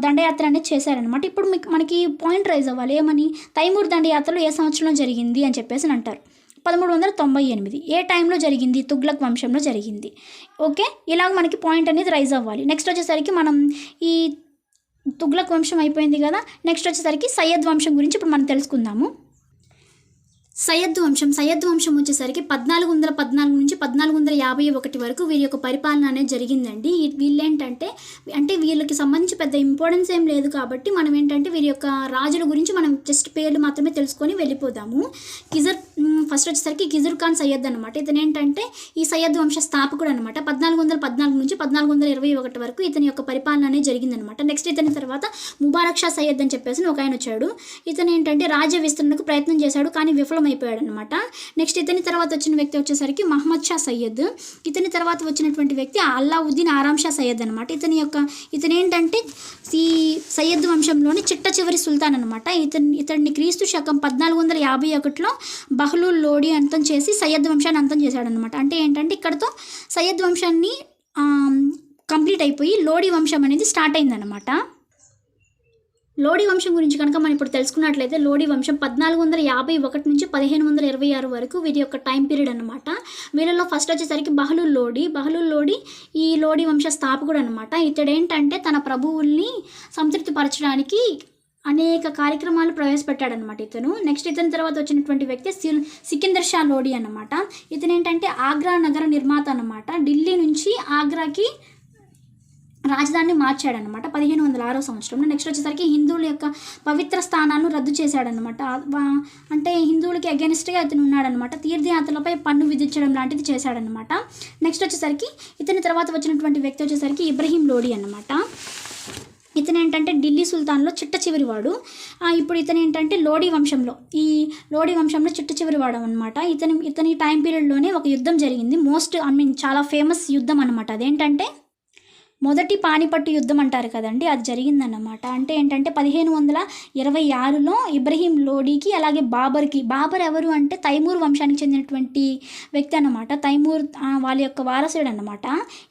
దండయాత్ర అనేది చేశారనమాట. ఇప్పుడు మనకి పాయింట్ రైజ్ అవ్వాలి, ఏమని, తైమూర్ దండయాత్రలో ఏ సంవత్సరంలో జరిగింది అని చెప్పేసి అంటారు. 1398. ఏ టైంలో జరిగింది? తుగ్లక్ వంశంలో జరిగింది. ఓకే, ఇలాగ మనకి పాయింట్ అనేది రైజ్ అవ్వాలి. నెక్స్ట్ వచ్చేసరికి మనం ఈ తుగ్లక్ వంశం అయిపోయింది కదా, నెక్స్ట్ వచ్చేసరికి సయ్యద్ వంశం గురించి ఇప్పుడు మనం తెలుసుకుందాము. సయ్యద్ వంశం వచ్చేసరికి 1414 నుంచి 1451 వరకు వీరి యొక్క పరిపాలన అనేది జరిగిందండి. వీళ్ళేంటంటే వీళ్ళకి సంబంధించి పెద్ద ఇంపార్టెన్స్ ఏం లేదు కాబట్టి మనం ఏంటంటే వీరి యొక్క రాజుల గురించి మనం జస్ట్ పేర్లు మాత్రమే తెలుసుకొని వెళ్ళిపోదాము. ఫస్ట్ వచ్చేసరికి కిజర్ ఖాన్ సయ్యద్ అనమాట. ఇతను ఏంటంటే ఈ సయ్యద్ వంశ స్థాపకుడు అనమాట. 1414 నుంచి 1421 వరకు ఇతని యొక్క పరిపాలన అనేది జరిగిందనమాట. నెక్స్ట్ ఇతని తర్వాత ముబారక్ షా సయ్యద్ అని చెప్పేసి ఒక ఆయన వచ్చాడు. ఇతను ఏంటంటే రాజ్య విస్తరణకు ప్రయత్నం చేశాడు కానీ విఫలం అయిపోయాడు అనమాట. నెక్స్ట్ ఇతని తర్వాత వచ్చిన వ్యక్తి వచ్చేసరికి మహమ్మద్ షా సయ్యద్. ఇతని తర్వాత వచ్చినటువంటి వ్యక్తి అల్లావుద్దీన్ ఆరామ్ షా సయ్యద్ అనమాట. ఇతను ఏంటంటే ఈ సయ్యద్ వంశంలోని చిట్ట చివరి సుల్తాన్ అనమాట. ఇతన్ని క్రీస్తు శకం 1451లో బహ్లూల్ లోడి అంతం చేసి సయ్యద్ వంశాన్ని అంతం చేశాడనమాట. అంటే ఏంటంటే ఇక్కడతో సయ్యద్ వంశాన్ని కంప్లీట్ అయిపోయి లోడి వంశం అనేది స్టార్ట్ అయిందనమాట. లోడి వంశం గురించి కనుక మనం ఇప్పుడు తెలుసుకున్నట్లయితే లోడి వంశం 1451 నుంచి 1526 వరకు వీరి యొక్క టైం పీరియడ్ అనమాట. వీళ్ళలో ఫస్ట్ వచ్చేసరికి బహ్లూల్ లోడి ఈ లోడి వంశ స్థాపకుడు అనమాట. ఇతడేంటంటే తన ప్రభువుల్ని సంతృప్తిపరచడానికి అనేక కార్యక్రమాలు ప్రవేశపెట్టాడనమాట ఇతను. నెక్స్ట్ ఇతని తర్వాత వచ్చినటువంటి వ్యక్తి సికిందర్ షా లోడి అనమాట. ఇతను ఏంటంటే ఆగ్రా నగర నిర్మాత అనమాట. ఢిల్లీ నుంచి ఆగ్రాకి రాజధానిని మార్చాడనమాట 1506 సంవత్సరంలో. నెక్స్ట్ వచ్చేసరికి హిందువుల యొక్క పవిత్ర స్థానాలను రద్దు చేశాడనమాట. అంటే హిందువులకి అగెనిస్ట్గా ఇతను ఉన్నాడనమాట. తీర్థయాత్రలపై పన్ను విధించడం లాంటిది చేశాడనమాట. నెక్స్ట్ వచ్చేసరికి ఇతని తర్వాత వచ్చినటువంటి వ్యక్తి వచ్చేసరికి ఇబ్రహీం లోడి అనమాట. ఇతను ఏంటంటే ఢిల్లీ సుల్తాన్లో చిట్ట చివరివాడు. ఇప్పుడు ఇతను ఏంటంటే లోడి వంశంలో చిట్ట చివరివాడు అనమాట. ఇతని టైం పీరియడ్లోనే ఒక యుద్ధం జరిగింది. చాలా ఫేమస్ యుద్ధం అనమాట. అదేంటంటే మొదటి పానిపట్టు యుద్ధం అంటారు కదండి, అది జరిగిందన్నమాట. అంటే ఏంటంటే 1526లో ఇబ్రహీం లోడీకి అలాగే బాబర్ ఎవరు అంటే తైమూర్ వంశానికి చెందినటువంటి వ్యక్తి అన్నమాట. తైమూర్ వాళ్ళ యొక్క వారసుడు అన్నమాట.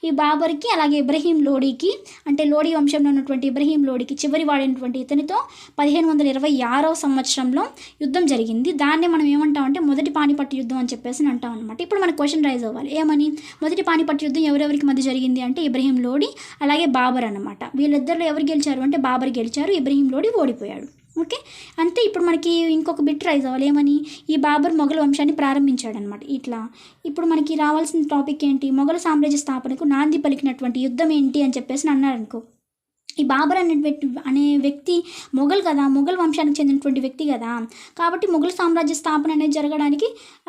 ఈ బాబర్కి అలాగే ఇబ్రహీం లోడీకి, అంటే లోడీ వంశంలో ఉన్నటువంటి ఇబ్రహీం లోడీకి చివరి వాడినటువంటి ఇతనితో 1526 సంవత్సరంలో యుద్ధం జరిగింది. దాన్నే మనం ఏమంటామంటే మొదటి పానిపట్టు యుద్ధం అని చెప్పేసి అంటాం అనమాట. ఇప్పుడు మనకు క్వశ్చన్ రైజ్ అవ్వాలి, ఏమని, మొదటి పానిపట్టు యుద్ధం ఎవరెవరికి మధ్య జరిగింది అంటే ఇబ్రహీం లోడీ అలాగే బాబర్ అన్నమాట. వీళ్ళిద్దరిలో ఎవరు గెలిచారు అంటే బాబర్ గెలిచారు, ఇబ్రహీం లోడీ ఓడిపోయాడు. ఓకే, అంతే. ఇప్పుడు మనకి ఇంకొక బిట్ రైజ్ అవ్వాలి, ఏమని, ఈ బాబర్ మొఘల్ వంశాన్ని ప్రారంభించాడు అనమాట. ఇట్లా ఇప్పుడు మనకి రావాల్సిన టాపిక్ ఏంటి, మొఘల్ సామ్రాజ్య స్థాపనకు నాంది పలికినటువంటి యుద్ధం ఏంటి అని చెప్పేసి అన్నారనుకో. ఈ బాబర్ అనే వ్యక్తి మొఘల్ వంశానికి చెందినటువంటి వ్యక్తి కదా, కాబట్టి మొఘల్ సామ్రాజ్య స్థాపన అనేది జరగడానికి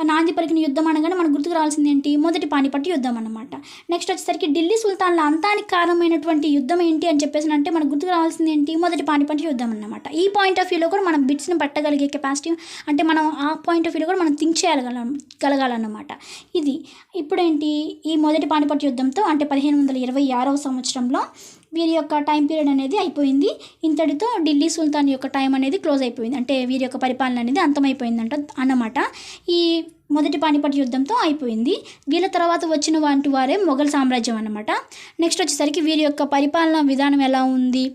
నాంది పలికిన యుద్ధం అనగానే మనకు గుర్తుకు రావాల్సింది ఏంటి, మొదటి పానిపట్టు యుద్ధం అన్నమాట. నెక్స్ట్ వచ్చేసరికి ఢిల్లీ సుల్తాన్ల అంతానికి కారణమైనటువంటి యుద్ధం ఏంటి అని చెప్పేసి అంటే మనకు గుర్తుకు రావాల్సింది ఏంటి, మొదటి పానిపట్టు యుద్ధం అన్నమాట. ఈ పాయింట్ ఆఫ్ వ్యూలో కూడా మనం బిట్స్ని పట్టగలిగే కెపాసిటీ, అంటే మనం ఆ పాయింట్ ఆఫ్ వ్యూలో కూడా మనం థింక్ చేయగలగాలన్నమాట. ఇది ఇప్పుడేంటి, ఈ మొదటి పానిపట్టు యుద్ధంతో అంటే 1526 సంవత్సరంలో వీరి యొక్క టైం పీరియడ్ అనేది అయిపోయింది. ఇంతటితో ఢిల్లీ సుల్తాన్ యొక్క టైం అనేది క్లోజ్ అయిపోయింది, అంటే వీరి యొక్క పరిపాలన అనేది అంతమైపోయిందంట అన్నమాట. ఈ మొదటి పానిపట్టు యుద్ధంతో అయిపోయింది. వీళ్ళ తర్వాత వచ్చిన వారే మొఘల్ సామ్రాజ్యం అన్నమాట. నెక్స్ట్ వచ్చేసరికి వీరి యొక్క పరిపాలన విధానం ఎలా ఉంది,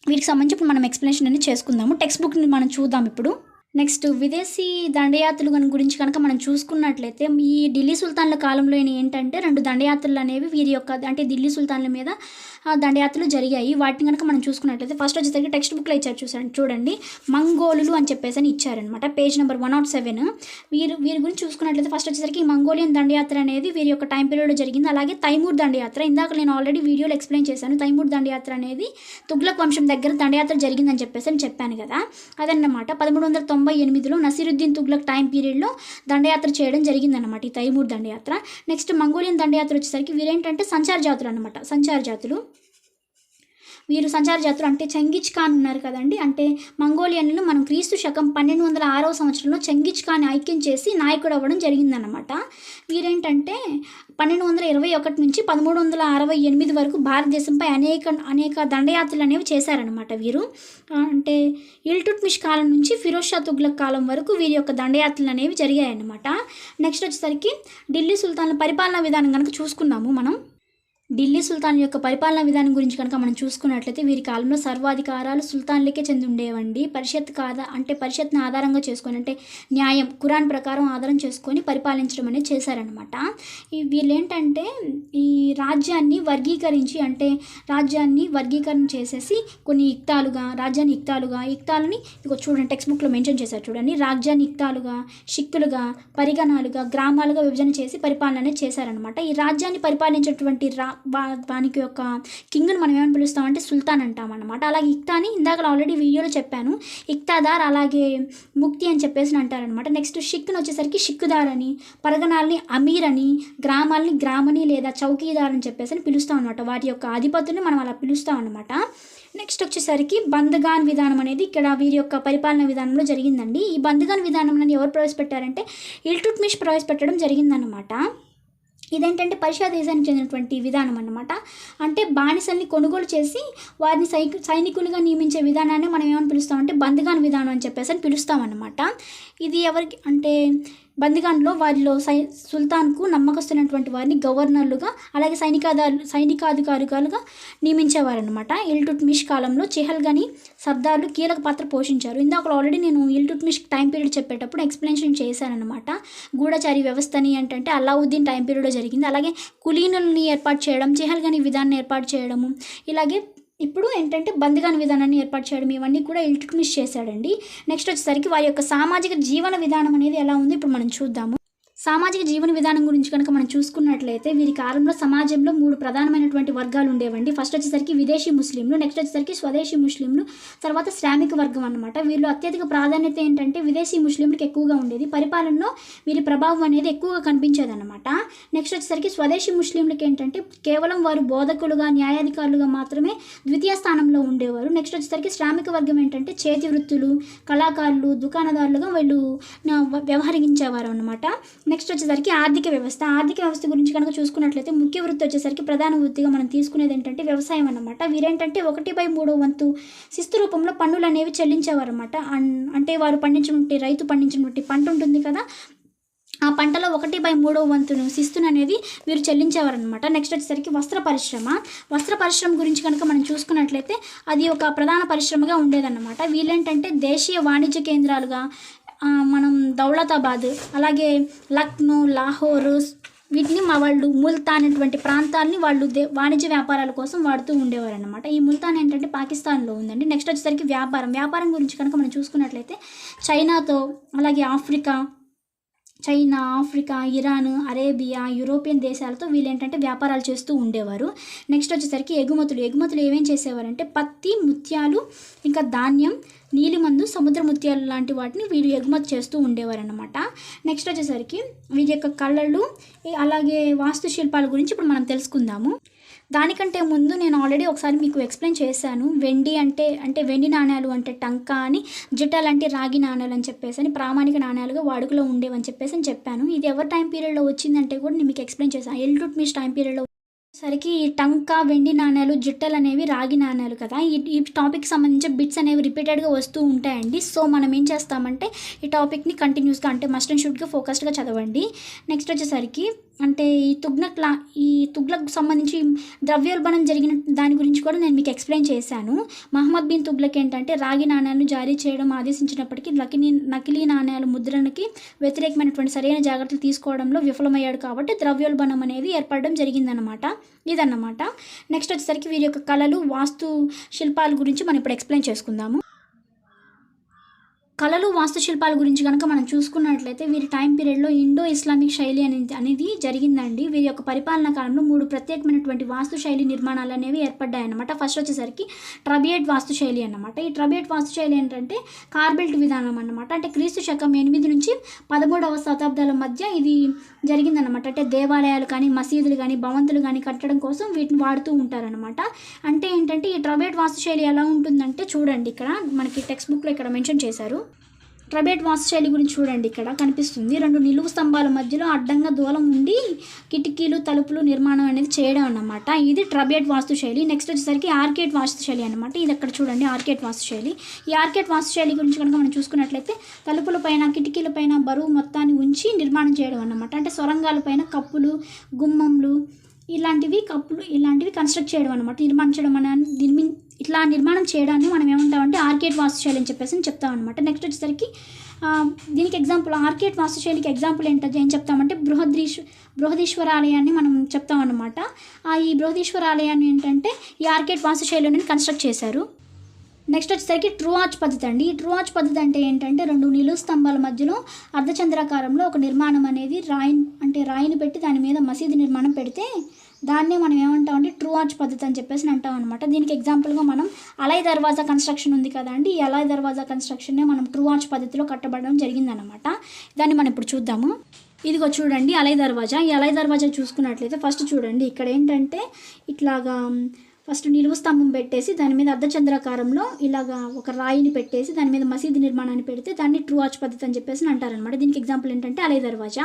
వీటికి సంబంధించి ఇప్పుడు మనం ఎక్స్ప్లెనేషన్ అనేది చేసుకుందాము. టెక్స్ట్ బుక్ని మనం చూద్దాం ఇప్పుడు. నెక్స్ట్ విదేశీ దండయాత్రల గురించి కనుక మనం చూసుకున్నట్లయితే ఈ ఢిల్లీ సుల్తాన్ల కాలంలో ఏంటంటే 2 దండయాత్రలు అనేవి వీరి యొక్క అంటే ఢిల్లీ సుల్తాన్ల మీద దండయాత్రలు జరిగాయి. వాటిని కనుక మనం చూసుకున్నట్లయితే ఫస్ట్ వచ్చేసరికి టెక్స్ట్ బుక్లో ఇచ్చారు చూడండి, మంగోలులు అని చెప్పేసి అని ఇచ్చారనమాట. Page number 107. వీరి గురించి చూసుకున్నట్లయితే ఫస్ట్ వచ్చేసరికి మంగోలియన్ దండయాత్ర అనేది వీరి యొక్క టైం పీరియడ్లో జరిగింది. అలాగే తైమూర్ దండయాత్ర, ఇందాక నేను ఆల్రెడీ వీడియోలో ఎక్స్ప్లెయిన్ చేశాను. తైమూర్ దండయాత్ర అనేది తుగ్లక్ వంశం దగ్గర దండయాత్ర జరిగిందని చెప్పేసి అని చెప్పాను కదా, అదన్నమాట. 1398లో నసీరుద్దీన్ తుగ్లక్ టైం పీరియడ్లో దండయాత్ర చేయడం జరిగిందన్నమాట ఈ తైమూర్ దండయాత్ర. నెక్స్ట్ మంగోలియన్ దండయాత్ర వచ్చేసరికి వీరేంటంటే సంచార జాతులు అనమాట. వీరు సంచార జాతులు అంటే చెంగిజ్ ఖాన్ ఉన్నారు కదండి, అంటే మంగోలియన్లు మనం క్రీస్తు శకం 1206 సంవత్సరంలో చెంగిజ్ ఖాన్ ఐక్యం చేసి నాయకుడు అవ్వడం జరిగిందన్నమాట. వీరేంటంటే 1221 నుంచి 1368 వరకు భారతదేశంపై అనేక దండయాత్రలు అనేవి చేశారనమాట. వీరు అంటే ఇల్టుట్మిష్ కాలం నుంచి ఫిరోజ్ షా తుగ్లక్ కాలం వరకు వీరి యొక్క దండయాత్రలు అనేవి జరిగాయన్నమాట. నెక్స్ట్ వచ్చేసరికి ఢిల్లీ సుల్తాన్ల పరిపాలనా విధానం కనుక చూసుకున్నాము మనం. ఢిల్లీ సుల్తాన్ యొక్క పరిపాలనా విధానం గురించి కనుక మనం చూసుకున్నట్లయితే వీరి కాలంలో సర్వాధికారాలు సుల్తాన్లకే చెంది ఉండేవండి. పరిషత్ని ఆధారంగా చేసుకొని అంటే న్యాయం ఖురాన్ ప్రకారం ఆధారం చేసుకొని పరిపాలించడం అనేది చేశారనమాట. వీళ్ళు ఏంటంటే ఈ రాజ్యాన్ని వర్గీకరణ చేసేసి కొన్ని ఇక్తాలని ఇగో చూడండి టెక్స్ట్ బుక్లో మెన్షన్ చేశారు చూడండి. రాజ్యాన్ని ఇక్తాలుగా, షిక్కులుగా, పరిగణాలుగా, గ్రామాలుగా విభజన చేసి పరిపాలన అనేది చేశారనమాట. ఈ రాజ్యాన్ని పరిపాలించేటువంటి దానికి యొక్క కింగ్ని మనం ఏమని పిలుస్తామంటే సుల్తాన్ అంటాం అనమాట. అలాగే ఇక్తాని ఇందాక ఆల్రెడీ వీడియోలో చెప్పాను, ఇక్తాదార్ అలాగే ముక్తి అని చెప్పేసి అంటారనమాట. నెక్స్ట్ షిక్ను వచ్చేసరికి షిక్కుదార్ అని, పరగణాలని అమీర్ అని, గ్రామాలని గ్రామని లేదా చౌకీదార్ అని చెప్పేసి పిలుస్తాం అనమాట. వారి యొక్క అధిపతుల్ని మనం అలా పిలుస్తాం అనమాట. నెక్స్ట్ వచ్చేసరికి బందగాన్ విధానం అనేది ఇక్కడ వీరి యొక్క పరిపాలన విధానంలో జరిగిందండి. ఈ బందగాన్ విధానం అనేది ఎవరు ప్రవేశపెట్టారంటే ఇల్టుట్మిష్ ప్రవేశపెట్టడం జరిగిందనమాట. ఇదేంటంటే పర్షియా దేశానికి చెందినటువంటి విధానం అన్నమాట. అంటే బానిసల్ని కొనుగోలు చేసి వారిని సైనికులుగా నియమించే విధానాన్ని మనం ఏమని పిలుస్తామంటే బందగాన్ విధానం అని చెప్పేసి పిలుస్తామన్నమాట. ఇది ఎవరికి అంటే బందిగాన్లో వారిలో సుల్తాన్కు నమ్మకస్తున్నటువంటి వారిని గవర్నర్లుగా అలాగే సైనికాధికారులుగా నియమించేవారనమాట. ఇల్టుట్మిష్ కాలంలో చెహల్గనీ సర్దార్లు కీలక పాత్ర పోషించారు. ఇందాక ఆల్రెడీ నేను ఇల్టుట్మిష్ టైం పీరియడ్ చెప్పేటప్పుడు ఎక్స్ప్లెనేషన్ చేశానన్నమాట. గూఢచారి వ్యవస్థని ఏంటంటే అలావుద్దీన్ టైం పీరియడ్లో జరిగింది. అలాగే కులీనుల్ని ఏర్పాటు చేయడం, చెహల్గనీ విధానాన్ని ఏర్పాటు చేయడము, ఇలాగే ఇప్పుడు ఏంటంటే బందగాన్ విధానాన్ని ఏర్పాటు చేయడం ఇవన్నీ కూడా ఇల్టుట్మిష్ చేశాడండి. నెక్స్ట్ వచ్చేసరికి వారి యొక్క సామాజిక జీవన విధానం అనేది ఎలా ఉంది ఇప్పుడు మనం చూద్దాము. సామాజిక జీవన విధానం గురించి కనుక మనం చూసుకున్నట్లయితే వీరి కాలంలో సమాజంలో 3 ప్రధానమైనటువంటి వర్గాలు ఉండేవండి. ఫస్ట్ వచ్చేసరికి విదేశీ ముస్లింలు, నెక్స్ట్ వచ్చేసరికి స్వదేశీ ముస్లింలు, తర్వాత శ్రామిక వర్గం అనమాట. వీళ్ళు అత్యధిక ప్రాధాన్యత ఏంటంటే విదేశీ ముస్లింలకు ఎక్కువగా ఉండేది. పరిపాలనలో వీరి ప్రభావం అనేది ఎక్కువగా కనిపించేదన్నమాట. నెక్స్ట్ వచ్చేసరికి స్వదేశీ ముస్లింలకి ఏంటంటే కేవలం వారు బోధకులుగా, న్యాయాధికారులుగా మాత్రమే ద్వితీయ స్థానంలో ఉండేవారు. నెక్స్ట్ వచ్చేసరికి శ్రామిక వర్గం ఏంటంటే చేతి వృత్తులు, కళాకారులు, దుకాణదారులుగా వీళ్ళు వ్యవహరించేవారు అనమాట. నెక్స్ట్ వచ్చేసరికి ఆర్థిక వ్యవస్థ గురించి కనుక చూసుకున్నట్లయితే ముఖ్య వృత్తి వచ్చేసరికి ప్రధాన వృత్తిగా మనం తీసుకునేది ఏంటంటే వ్యవసాయం అన్నమాట. వీరేంటంటే 1/3 వంతు శిస్తు రూపంలో పన్నులు అనేవి చెల్లించేవారు అనమాట. అంటే వారు రైతు పండించినటువంటి పంట ఉంటుంది కదా, ఆ పంటలో 1/3 వంతును శిస్తును అనేది వీరు చెల్లించేవారనమాట. నెక్స్ట్ వచ్చేసరికి వస్త్ర పరిశ్రమ గురించి కనుక మనం చూసుకున్నట్లయితే అది ఒక ప్రధాన పరిశ్రమగా ఉండేదన్నమాట. వీళ్ళేంటంటే దేశీయ వాణిజ్య కేంద్రాలుగా మనం దౌలతాబాద్, అలాగే లక్నో, లాహోర్ వీటిని వాళ్ళు ముల్తాన్ అటువంటి ప్రాంతాలని వాళ్ళు వాణిజ్య వ్యాపారాల కోసం వాడుతూ ఉండేవారు అనమాట. ఈ ముల్తాన్ ఏంటంటే పాకిస్తాన్లో ఉందండి. నెక్స్ట్ వచ్చేసరికి వ్యాపారం గురించి కనుక మనం చూసుకున్నట్లయితే చైనాతో అలాగే China, Africa, Iran, Arabia, European దేశాలతో వీళ్ళు ఏంటంటే వ్యాపారాలు చేస్తూ ఉండేవారు. నెక్స్ట్ వచ్చేసరికి ఎగుమతులు ఏమేం చేసేవారంటే పత్తి, ముత్యాలు, ఇంకా ధాన్యం, నీలిమందు, సముద్ర ముత్యాలు లాంటి వాటిని వీరు ఎగుమతి చేస్తూ ఉండేవారన్నమాట. నెక్స్ట్ వచ్చేసరికి వీరి యొక్క కళలు అలాగే వాస్తుశిల్పాల గురించి ఇప్పుడు మనం తెలుసుకుందాము. దానికంటే ముందు నేను ఆల్రెడీ ఒకసారి మీకు ఎక్స్ప్లెయిన్ చేశాను. వెండి అంటే వెండి నాణ్యాలు అంటే టంకా అని, జిటాలు అంటే రాగి నాణ్యాలు అని చెప్పేసి ప్రామాణిక నాణ్యాలుగా వాడుకలో ఉండేవని చెప్పేసి చెప్పాను. ఇది ఎవరి టైం పీరియడ్లో వచ్చిందంటే కూడా నేను మీకు ఎక్స్ప్లెయిన్ చేశాను. ఇల్టుట్మిష్ టైం పీరియడ్లో సరికి ఈ టంకా, వెండి నాణ్యాలు, జిట్టలు అనేవి రాగి నాణ్యాలు కదా. ఈ టాపిక్కి సంబంధించి బిట్స్ అనేవి రిపీటెడ్గా వస్తూ ఉంటాయండి. సో మనం ఏం చేస్తామంటే ఈ టాపిక్ని కంటిన్యూస్గా అంటే మస్ట్ అండ్ షుడ్గా ఫోకస్డ్గా చదవండి. నెక్స్ట్ వచ్చేసరికి అంటే ఈ తుగ్లక్ సంబంధించి ద్రవ్యోల్బణం జరిగిన దాని గురించి కూడా నేను మీకు ఎక్స్ప్లెయిన్ చేశాను. మహమ్మద్ బిన్ తుగ్లక్ ఏంటంటే రాగి నాణ్యాలను జారీ చేయడం ఆదేశించినప్పటికీ నకిలీ నాణ్యాల ముద్రణకి వ్యతిరేకమైనటువంటి సరైన జాగ్రత్తలు తీసుకోవడంలో విఫలమయ్యాడు. కాబట్టి ద్రవ్యోల్బణం అనేది ఏర్పడడం జరిగిందనమాట. ఇదన్నమాట. నెక్స్ట్ వచ్చేసరికి వీరి యొక్క కళలు, వాస్తు శిల్పాల గురించి మనం ఇప్పుడు ఎక్స్ప్లెయిన్ చేసుకుందాము. కళలు, వాస్తుశిల్పాల గురించి కనుక మనం చూసుకున్నట్లయితే వీరి టైం పీరియడ్లో ఇండో ఇస్లామిక్ శైలి అనేది జరిగిందండి. వీరి యొక్క పరిపాలనా కాలంలో 3 ప్రత్యేకమైనటువంటి వాస్తు శైలి నిర్మాణాలు అనేవి ఏర్పడ్డాయన్నమాట. ఫస్ట్ వచ్చేసరికి ట్రబియట్ వాస్తు శైలి అన్నమాట. ఈ ట్రబియట్ వాస్తు శైలి ఏంటంటే కార్బెల్ట్ విధానం అన్నమాట. అంటే క్రీస్తు శకం 8 నుంచి 13వ శతాబ్దాల మధ్య ఇది జరిగిందనమాట. అంటే దేవాలయాలు కానీ, మసీదులు కానీ, భవంతులు కానీ కట్టడం కోసం వీటిని వాడుతూ ఉంటారనమాట. అంటే ఏంటంటే ఈ ట్రబియట్ వాస్తు శైలి ఎలా ఉంటుందంటే చూడండి, ఇక్కడ మనకి టెక్స్ట్ బుక్లో ఇక్కడ మెన్షన్ చేశారు. ట్రబియట్ వాస్తుశైలి గురించి చూడండి, ఇక్కడ కనిపిస్తుంది. 2 నిలువు స్తంభాల మధ్యలో అడ్డంగా దూలం ఉండి కిటికీలు, తలుపులు నిర్మాణం అనేది చేయడం అన్నమాట. ఇది ట్రబియట్ వాస్తుశైలి. నెక్స్ట్ వచ్చేసరికి ఆర్కేడ్ వాస్తుశైలి అనమాట. ఇది అక్కడ చూడండి, ఆర్కేడ్ వాస్తుశైలి. ఈ ఆర్కేడ్ వాస్తుశైలి గురించి కనుక మనం చూసుకున్నట్లయితే తలుపుల పైన, కిటికీల పైన బరువు మొత్తాన్ని ఉంచి నిర్మాణం చేయడం అన్నమాట. అంటే సొరంగాల పైన కప్పులు, గుమ్మములు, ఇలాంటివి కప్పులు ఇలాంటివి కన్స్ట్రక్ట్ చేయడం అనమాట, నిర్మించడం అని ఇట్లా నిర్మాణం చేయడాన్ని మనం ఏమంటామంటే ఆర్కేడ్ వాస్తుశైలి అని చెప్పేసి చెప్తాం అనమాట. నెక్స్ట్ వచ్చేసరికి దీనికి ఎగ్జాంపుల్, ఆర్కేడ్ వాస్తుశైలికి ఎగ్జాంపుల్ ఏం చెప్తామంటే బృహదీశ్వర ఆలయాన్ని మనం చెప్తాం అనమాట. ఈ బృహదీశ్వర ఆలయాన్ని ఏంటంటే ఈ ఆర్కేడ్ వాస్తుశైలిని కన్స్ట్రక్ట్ చేశారు. నెక్స్ట్ వచ్చేసరికి ట్రూ ఆర్చ్ పద్ధతి అండి. ఈ ట్రూ ఆర్చ్ పద్ధతి అంటే ఏంటంటే 2 నిలువు స్తంభాల మధ్యలో అర్ధచంద్రాకారంలో ఒక నిర్మాణం అనేది రాయిని పెట్టి దాని మీద మసీదు నిర్మాణం పెడితే దాన్నే మనం ఏమంటామంటే ట్రూ ఆర్చ్ పద్ధతి అని చెప్పేసి అంటాం అనమాట. దీనికి ఎగ్జాంపుల్గా మనం అలై దర్వాజా కన్స్ట్రక్షన్ ఉంది కదా అండి, ఈ అలై దర్వాజా కన్స్ట్రక్షన్నే మనం ట్రూ ఆర్చ్ పద్ధతిలో కట్టబడడం జరిగిందనమాట. దాన్ని మనం ఇప్పుడు చూద్దాము. ఇదిగో చూడండి అలై దర్వాజా. ఈ అలై దర్వాజా చూసుకున్నట్లయితే ఫస్ట్ చూడండి, ఇక్కడ ఏంటంటే ఇట్లాగా ఫస్ట్ నిలువు స్తంభం పెట్టేసి దాని మీద అర్ధచంద్రాకారంలో ఇలాగా ఒక రాయిని పెట్టేసి దాని మీద మసీదు నిర్మాణాన్ని పెడితే దాన్ని ట్రూ ఆర్చ్ పద్ధతి అని చెప్పేసి అంటారనమాట. దీనికి ఎగ్జాంపుల్ ఏంటంటే అలై దర్వాజా.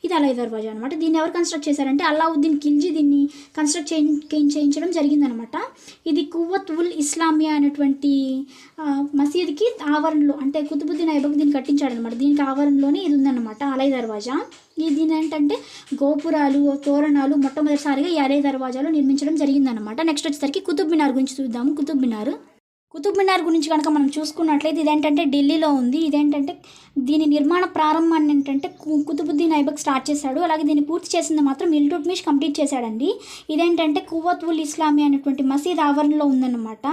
ఇది అలై దర్వాజా అనమాట. దీన్ని ఎవరు కన్స్ట్రక్ట్ చేశారంటే అల్లావుద్దీన్ ఖిల్జీ దీన్ని కన్స్ట్రక్ట్ చేయించడం జరిగిందనమాట. ఇది కువ్వత్ ఉల్ ఇస్లామియా అనేటువంటి మసీదుకి ఆవరణలో, అంటే కుతుబుద్దీన్ ఐబక్ దీన్ని కట్టించాడనమాట. దీనికి ఆవరణలోనే ఇది ఉందన్నమాట అలై దర్వాజా. దీని ఏంటంటే గోపురాలు, తోరణాలు మొట్టమొదటిసారిగా ఈ అలై దర్వాజాలో నిర్మించడం జరిగిందనమాట. నెక్స్ట్ వచ్చేసరికి కుతుబ్ మినార్ గురించి చూద్దాము. కుతుబ్ మినార్ గురించి కనుక మనం చూసుకున్నట్లయితే ఇదేంటంటే ఢిల్లీలో ఉంది. ఇదేంటంటే దీని నిర్మాణ ప్రారంభాన్ని ఏంటంటే కుతుబుద్దీన్ ఐబక్ స్టార్ట్ చేశాడు. అలాగే దీన్ని పూర్తి చేసింది మాత్రం ఇల్టుట్మిష్ కంప్లీట్ చేశాడండి. ఇదేంటంటే కువ్వత్ ఉల్ ఇస్లామియా అనేటువంటి మసీద్ ఆవరణలో ఉందన్నమాట.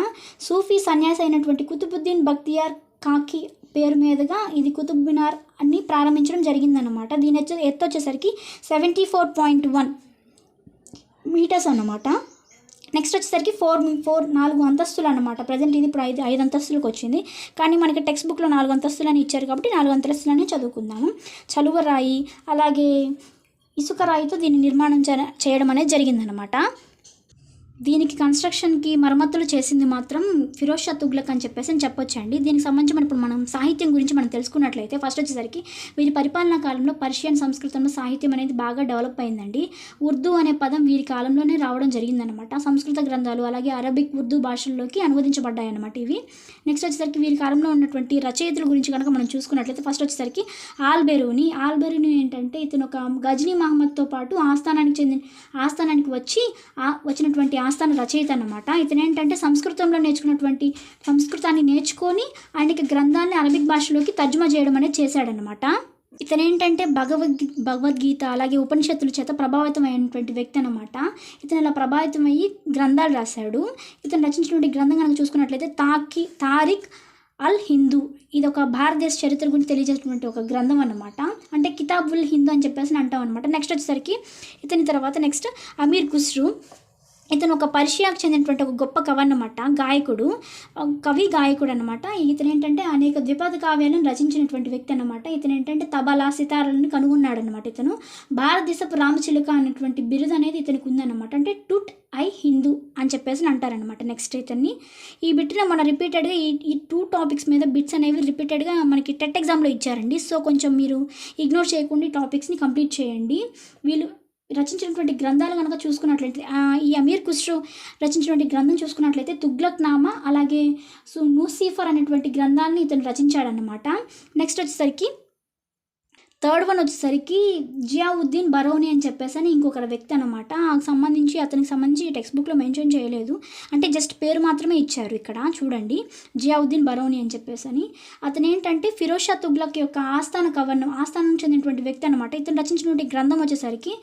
సూఫీ సన్యాసి అయినటువంటి కుతుబుద్దీన్ బక్తియార్ కాకి పేరు మీదుగా ఇది కుతుబ్ మినార్ అన్ని ప్రారంభించడం జరిగిందనమాట. దీని ఎత్తు వచ్చేసరికి 74.1 మీటర్స్ అన్నమాట. నెక్స్ట్ వచ్చేసరికి 4 అంతస్తులు అనమాట. ప్రజెంట్ ఇది ఇప్పుడు 5 అంతస్తులకు వచ్చింది. కానీ మనకి టెక్స్ట్ బుక్లో 4 అంతస్తులని ఇచ్చారు కాబట్టి 4 అంతస్తులని చదువుకుందాము. చలువరాయి అలాగే ఇసుక రాయితో దీన్ని నిర్మాణం చేయడం అనేది జరిగిందనమాట. దీనికి కన్స్ట్రక్షన్కి మరమ్మతులు చేసింది మాత్రం ఫిరోజ్ షా తుగ్లక్ అని చెప్పేసి చెప్పొచ్చండి. దీనికి సంబంధించి మనం సాహిత్యం గురించి మనం తెలుసుకున్నట్లయితే ఫస్ట్ వచ్చేసరికి వీరి పరిపాలనా కాలంలో పర్షియన్ సంస్కృతంలో సాహిత్యం అనేది బాగా డెవలప్ అయిందండి. ఉర్దూ అనే పదం వీరి కాలంలోనే రావడం జరిగిందనమాట. సంస్కృత గ్రంథాలు అలాగే అరబిక్, ఉర్దూ భాషల్లోకి అనువదించబడ్డాయి అన్నమాట ఇవి. నెక్స్ట్ వచ్చేసరికి వీరి కాలంలో ఉన్నటువంటి రచయితల గురించి కనుక మనం చూసుకున్నట్లయితే ఫస్ట్ వచ్చేసరికి ఆల్బెరూని ఏంటంటే ఇతను ఒక గజ్నీ మహమ్మద్తో పాటు ఆస్థానానికి వచ్చినటువంటి ఆస్థాన రచయిత అన్నమాట. ఇతను ఏంటంటే సంస్కృతాన్ని నేర్చుకొని ఆయనకి గ్రంథాన్ని అరబిక్ భాషలోకి తర్జుమా చేయడం అనేది చేశాడనమాట. ఇతను ఏంటంటే భగవద్గీత అలాగే ఉపనిషత్తుల చేత ప్రభావితమైనటువంటి వ్యక్తి అనమాట. ఇతను ఇలా ప్రభావితమయ్యి గ్రంథాలు రాశాడు. ఇతను రచించినటువంటి గ్రంథం కనుక చూసుకున్నట్లయితే తారిక్ అల్ హిందూ, ఇది ఒక భారతదేశ చరిత్ర గురించి తెలియజేసినటువంటి ఒక గ్రంథం అన్నమాట. అంటే కితాబ్ ఉల్ హిందూ అని చెప్పేసి అంటాం అనమాట. నెక్స్ట్ వచ్చేసరికి ఇతని తర్వాత నెక్స్ట్ అమీర్ ఖుస్రూ. ఇతను ఒక పర్షియాకు చెందినటువంటి ఒక గొప్ప కవి అన్నమాట, గాయకుడు అనమాట. ఇతను ఏంటంటే అనేక ద్విపద కావ్యాలను రచించినటువంటి వ్యక్తి అనమాట. ఇతను ఏంటంటే తబలా, సితారాలను కనుగొన్నాడు అనమాట. ఇతను భారతదేశపు రామచిలుక అనేటువంటి బిరుదు అనేది ఇతనికి ఉందన్నమాట. అంటే టుట్ ఐ హిందూ అని చెప్పేసి అంటారనమాట. నెక్స్ట్ ఇతన్ని ఈ బిట్ని మన రిపీటెడ్గా ఈ 2 టాపిక్స్ మీద బిట్స్ అనేవి రిపీటెడ్గా మనకి టెట్ ఎగ్జామ్లో ఇచ్చారండి. సో కొంచెం మీరు ఇగ్నోర్ చేయకుండా ఈ టాపిక్స్ని కంప్లీట్ చేయండి. వీళ్ళు రచించినటువంటి గ్రంథాలు కనుక చూసుకున్నట్లయితే ఈ అమీర్ ఖుస్రూ రచించినటువంటి గ్రంథం చూసుకున్నట్లయితే తుగ్లక్ నామా అలాగే నూసీఫర్ అనేటువంటి గ్రంథాన్ని ఇతను రచించాడనమాట. నెక్స్ట్ వచ్చేసరికి థర్డ్ వన్ వచ్చేసరికి జియావుద్దీన్ బరౌని అని చెప్పేసి ఇంకొక వ్యక్తి అనమాట. అతనికి సంబంధించి టెక్స్ట్ బుక్లో మెన్షన్ చేయలేదు, అంటే జస్ట్ పేరు మాత్రమే ఇచ్చారు. ఇక్కడ చూడండి జియావుద్దీన్ బరౌని అని చెప్పేసి అతను ఏంటంటే ఫిరోజ్ షా తుగ్లక్ యొక్క ఆస్థానం చెందినటువంటి వ్యక్తి అనమాట. ఇతను రచించినటువంటి గ్రంథం వచ్చేసరికి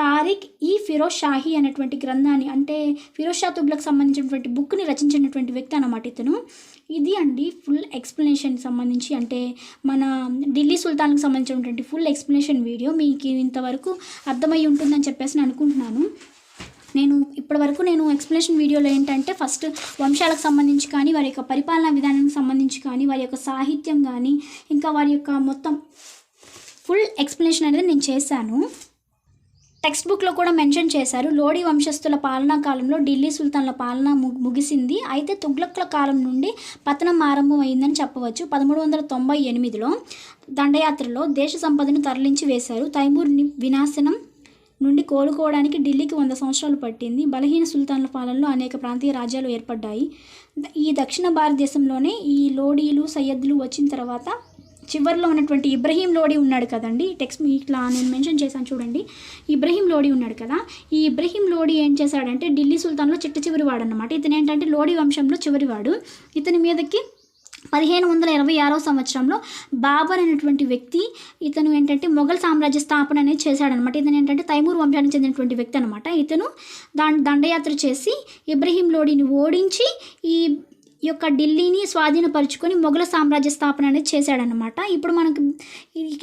తారిక్ ఈ ఫిరోజ్ షాహీ అనేటువంటి గ్రంథాన్ని, అంటే ఫిరోజ్ షా తుగ్లక్ సంబంధించినటువంటి బుక్ని రచించినటువంటి వ్యక్తి అనమాట ఇతను. ఇది అండి ఫుల్ ఎక్స్ప్లెనేషన్ సంబంధించి, అంటే మన ఢిల్లీ సుల్తాన్కి సంబంధించినటువంటి ఫుల్ ఎక్స్ప్లెనేషన్ వీడియో మీకు ఇంతవరకు అర్థమై ఉంటుందని చెప్పేసి అనుకుంటున్నాను. ఇప్పటివరకు నేను ఎక్స్ప్లెనేషన్ వీడియోలో ఏంటంటే ఫస్ట్ వంశాలకు సంబంధించి కానీ, వారి యొక్క పరిపాలనా విధానానికి సంబంధించి కానీ, వారి యొక్క సాహిత్యం కానీ, ఇంకా వారి యొక్క మొత్తం ఫుల్ ఎక్స్ప్లెనేషన్ అనేది నేను చేశాను. టెక్స్ట్ బుక్లో కూడా మెన్షన్ చేశారు. లోడీ వంశస్థుల పాలనా కాలంలో ఢిల్లీ సుల్తాన్ల పాలన ముగిసింది. అయితే తుగ్లక్ల కాలం నుండి పతనం ఆరంభమైందని చెప్పవచ్చు. 1398లో దండయాత్రలో దేశ సంపదను తరలించి వేశారు. తైమూర్ వినాశనం నుండి కోలుకోవడానికి ఢిల్లీకి 100 సంవత్సరాలు పట్టింది. బలహీన సుల్తాన్ల పాలనలో అనేక ప్రాంతీయ రాజ్యాలు ఏర్పడ్డాయి. ఈ దక్షిణ భారతదేశంలోనే ఈ లోడీలు, సయ్యద్లు వచ్చిన తర్వాత చివరిలో ఉన్నటువంటి ఇబ్రహీం లోడి ఉన్నాడు కదండి, టెక్స్ట్ మీ ఇట్లా నేను మెన్షన్ చేశాను చూడండి, ఇబ్రహీం లోడి ఉన్నాడు కదా, ఈ ఇబ్రహీం లోడి ఏం చేశాడంటే ఢిల్లీ సుల్తాన్లో చిట్ట చివరి వాడు అనమాట. ఇతను ఏంటంటే లోడి వంశంలో చివరివాడు. ఇతని మీదకి 1526 సంవత్సరంలో బాబర్ అనేటువంటి వ్యక్తి, ఇతను ఏంటంటే మొఘల్ సామ్రాజ్య స్థాపన అనేది చేశాడనమాట. ఇతను ఏంటంటే తైమూర్ వంశానికి చెందినటువంటి వ్యక్తి అనమాట. ఇతను దండయాత్ర చేసి ఇబ్రహీం లోడిని ఓడించి ఈ యొక్క ఢిల్లీని స్వాధీనపరుచుకొని మొఘల సామ్రాజ్య స్థాపన అనేది చేశాడనమాట. ఇప్పుడు మనకు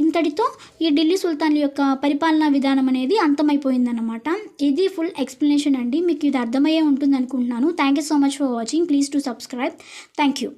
ఇంతటితో ఈ ఢిల్లీ సుల్తాన్ల యొక్క పరిపాలనా విధానం అనేది అంతమైపోయిందన్నమాట. ఇది ఫుల్ ఎక్స్ప్లెనేషన్ అండి. మీకు ఇది అర్థమయ్యే ఉంటుంది అనుకుంటున్నాను. Thank you so much for watching. Please to subscribe. Thank you.